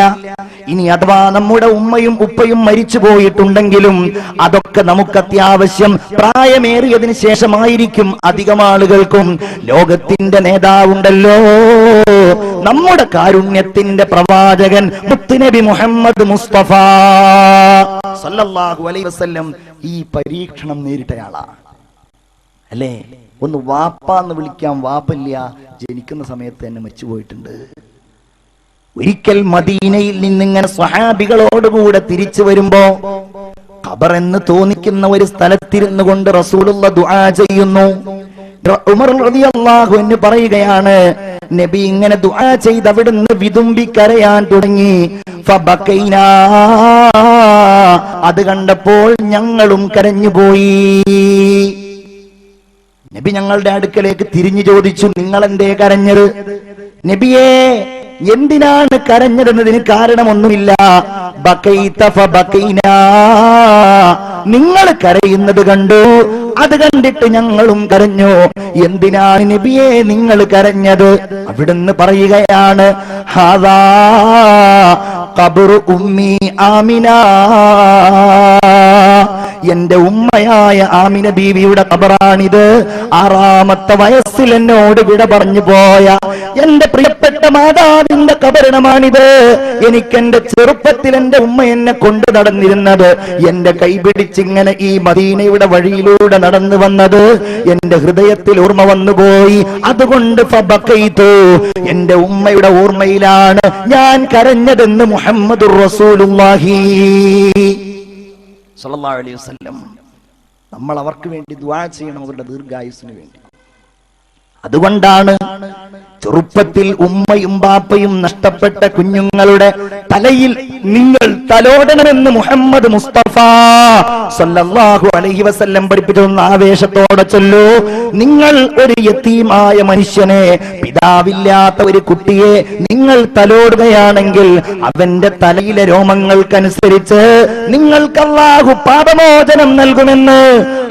ഇനി അഥവാ നമ്മുടെ ഉമ്മയും ഉപ്പയും മരിച്ചു പോയിട്ടുണ്ടെങ്കിലും അതൊക്കെ നമുക്ക് അത്യാവശ്യം പ്രായമേറിയതിനു ശേഷമായിരിക്കും അധികം ആളുകൾക്കും. ലോകത്തിന്റെ നേതാവുണ്ടല്ലോ, നമ്മുടെ കാരുണ്യത്തിന്റെ പ്രവാചകൻ മുത്തുനബി മുഹമ്മദ് മുസ്തഫ സല്ലല്ലാഹു അലൈഹി വസല്ലം ഈ പരീക്ഷണം നേരിട്ടയാളാ അല്ലേ? ഒന്ന് വാപ്പാന്ന് വിളിക്കാൻ വാപ്പില്ല, ജനിക്കുന്ന സമയത്ത് തന്നെ മരിച്ചുപോയിട്ടുണ്ട്. ഒരിക്കൽ മദീനയിൽ നിന്നിങ്ങനെ സ്വഹാബികളോടുകൂടെ തിരിച്ചു വരുമ്പോ ഖബർ എന്ന് തോന്നിക്കുന്ന ഒരു സ്ഥലത്തിരുന്നു കൊണ്ട് റസൂലുള്ള ദുആ ചെയ്യുന്നു. ഉമർ റളിയല്ലാഹു അൻഹു പറയുകയാണ്, നബി ഇങ്ങനെ ദുആ ചെയ്ത് അവിടുന്ന് വിതുമ്പി കരയാൻ തുടങ്ങി. ഫബക്കൈനാ, അത് കണ്ടപ്പോൾ ഞങ്ങളും കരഞ്ഞുപോയി. നബി ഞങ്ങളുടെ അടുക്കലേക്ക് തിരിഞ്ഞു ചോദിച്ചു, നിങ്ങൾ എന്തേ കരഞ്ഞത്? നബിയേ, എന്തിനാണ് കരഞ്ഞതെന്നതിന് കാരണമൊന്നുമില്ല. ബക്കൈത ഫബക്കൈനാ, നിങ്ങൾ കരയുന്നത് കണ്ടു, അത് കണ്ടിട്ട് ഞങ്ങളും കരഞ്ഞു. എന്തിനാണ് നബിയെ നിങ്ങൾ കരഞ്ഞത്? അവിടുന്ന് പറയുകയാണ്, ഹാദാ ഖബ്റു ഉമ്മി ആമിന, എന്റെ ഉമ്മയായ ആമിന ബീവിയുടെ ഖബറാണിത്. 6ാമത്തെ വയസ്സിൽ എന്നോട് വിട പറഞ്ഞു പോയ എന്റെ പ്രിയപ്പെട്ട മാതാവിന്റെ ഖബറിടമാണിത്. എനിക്കെന്റെ ചെറുപ്പത്തിൽ എന്റെ ഉമ്മ എന്നെ കൊണ്ടു നടന്നിരുന്നത്, എന്റെ കൈപിടിച്ചിങ്ങനെ ഈ മദീനയുടെ വഴിയിലൂടെ നടന്നു വന്നത് എന്റെ ഹൃദയത്തിൽ ഓർമ്മ വന്നുപോയി. അതുകൊണ്ട് ഫബക്കൈതു, എന്റെ ഉമ്മയുടെ ഓർമ്മയിലാണ് ഞാൻ കരഞ്ഞതെന്ന് മുഹമ്മദുർ റസൂലുള്ളാഹി സ്വല്ലല്ലാഹു അലൈഹി വസല്ലം. നമ്മൾ അവർക്ക് വേണ്ടി ദുആ ചെയ്യണം, അവരുടെ ദീർഘായുസ്സിന് വേണ്ടി. അതുകൊണ്ടാണ് ചെറുപ്പത്തിൽ ഉമ്മയും ബാപ്പയും നഷ്ടപ്പെട്ട കുഞ്ഞുങ്ങളുടെ തലയിൽ നിങ്ങൾ തലോടണമെന്ന് മുഹമ്മദ് മുസ്തഫ സല്ലല്ലാഹു അലൈഹി വസല്ലം പഠിപ്പിച്ചൊന്ന് ആവേശത്തോടെ ചൊല്ലൂ. നിങ്ങൾ ഒരു യതീമായ മനുഷ്യനെ, പിതാവില്ലാത്ത ഒരു കുട്ടിയെ നിങ്ങൾ തലോടുകയാണെങ്കിൽ അവന്റെ തലയിലെ രോമങ്ങൾക്കനുസരിച്ച് നിങ്ങൾക്ക് അല്ലാഹു പാപമോചനം നൽകുമെന്ന്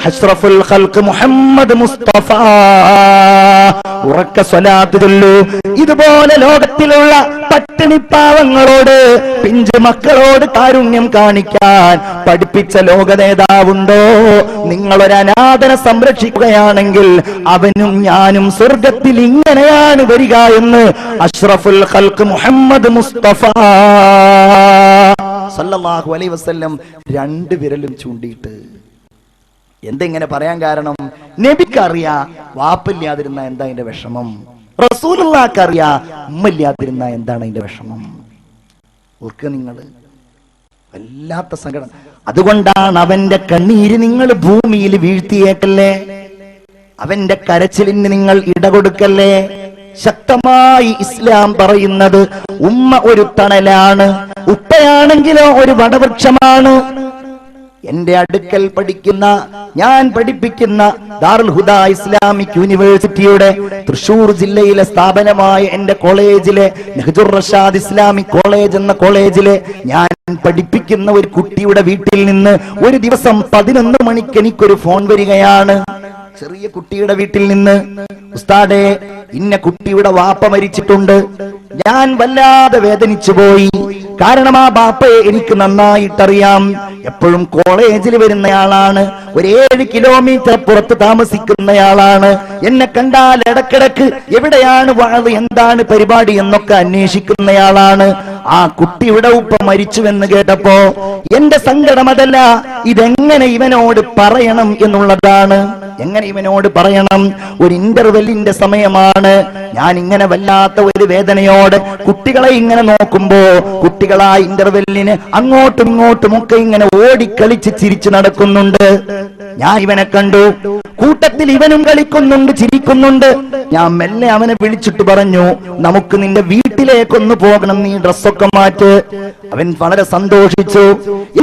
അഷ്റഫുൽ ഖൽഖ് മുഹമ്മദ് മുസ്തഫ. ഉറക്ക സ്വലാത്ത് ചൊല്ലൂ. ഇതുപോലെ ലോകത്തിലുള്ള പട്ടിണിപ്പാവങ്ങളോട്, പിഞ്ചു മക്കളോട് കാരുണ്യം കാണിക്കാൻ പഠിപ്പിച്ച ലോക നേതാവുണ്ടോ? നിങ്ങളൊരു അനാഥനെ സംരക്ഷിക്കുകയാണെങ്കിൽ അവനും ഞാനും സ്വർഗത്തിൽ ഇങ്ങനെയാണ് വരിക എന്ന് അഷ്റഫുൽ ഖൽഖ് മുഹമ്മദ് മുസ്തഫ സല്ലല്ലാഹു അലൈഹി വസല്ലം 2 വിരലും ചൂണ്ടിയിട്ട്. എന്തെങ്ങനെ പറയാൻ കാരണം? നബിക്കറിയാ വാപ്പില്ലാതിരുന്ന എന്താ അതിന്റെ വിഷമം, റസൂലുള്ളാഹിക്കറിയാ ഉമ്മയില്ലാതിരുന്ന എന്താണ് അതിന്റെ വിഷമം. ഓർക്കുക നിങ്ങൾ, വല്ലാത്ത സങ്കടം. അതുകൊണ്ടാണ് അവന്റെ കണ്ണീര് നിങ്ങൾ ഭൂമിയിൽ വീഴ്ത്തിയേക്കല്ലേ, അവന്റെ കരച്ചിലിന് നിങ്ങൾ ഇടകൊടുക്കല്ലേ. ശക്തമായി ഇസ്ലാം പറയുന്നത് ഉമ്മ ഒരു തണലാണ്, ഉപ്പയാണെങ്കിലോ ഒരു വടവൃക്ഷമാണ്. എന്റെ അടുക്കൽ പഠിക്കുന്ന, ഞാൻ പഠിപ്പിക്കുന്ന ദാറുൽ ഹുദ ഇസ്ലാമിക് യൂണിവേഴ്സിറ്റിയുടെ തൃശൂർ ജില്ലയിലെ സ്ഥാപനമായ എന്റെ കോളേജിലെ നഹ്ജുർ റഷാദ് ഇസ്ലാമിക് കോളേജ് എന്ന കോളേജിലെ ഞാൻ പഠിപ്പിക്കുന്ന ഒരു കുട്ടിയുടെ വീട്ടിൽ നിന്ന് ഒരു ദിവസം 11 മണിക്ക് എനിക്കൊരു ഫോൺ വരികയാണ്. ചെറിയ കുട്ടിയുടെ വീട്ടിൽ നിന്ന്, ഉസ്താദേ, ഇന്ന കുട്ടിയുടെ വാപ്പ മരിച്ചിട്ടുണ്ട്. ഞാൻ വല്ലാതെ വേദനിച്ചു പോയി. കാരണം ആ ബാപ്പയെ എനിക്ക് നന്നായിട്ടറിയാം. എപ്പോഴും കോളേജിൽ വരുന്നയാളാണ്, ഒരു 7 കിലോമീറ്റർ പുറത്ത് താമസിക്കുന്നയാളാണ്. എന്നെ കണ്ടാൽ ഇടക്കിടക്ക് എവിടെയാണ് വാഴ, എന്താണ് പരിപാടി എന്നൊക്കെ അന്വേഷിക്കുന്നയാളാണ്. ആ കുട്ടിയുടെ ഉപ്പ മരിച്ചുവെന്ന് കേട്ടപ്പോ എന്റെ സങ്കടം അതല്ല, ഇതെങ്ങനെ ഇവനോട് പറയണം എന്നുള്ളതാണ്. എങ്ങനെ ഇവനോട് പറയണം? ഒരു ഇന്റർവെല്ലിന്റെ സമയമാണ്. ഞാൻ ഇങ്ങനെ വല്ലാത്ത ഒരു വേദനയോടെ കുട്ടികളെ ഇങ്ങനെ നോക്കുമ്പോ കുട്ടികളാ ഇന്റർവെല്ലിന് അങ്ങോട്ടും ഇങ്ങോട്ടും ഒക്കെ ഇങ്ങനെ ഓടിക്കളിച്ച് ചിരിച്ചു നടക്കുന്നുണ്ട്. ഞാൻ ഇവനെ കണ്ടു, കൂട്ടത്തിൽ ഇവനും കളിക്കുന്നുണ്ട്, ചിരിക്കുന്നുണ്ട്. ഞാൻ മെല്ലെ അവനെ വിളിച്ചിട്ട് പറഞ്ഞു, നമുക്ക് നിന്റെ വീട്ടിൽ വീട്ടിലേക്കൊന്ന് പോകണം, നീ ഡ്രസ്സൊക്കെ മാറ്റ്. അവൻ വളരെ സന്തോഷിച്ചു.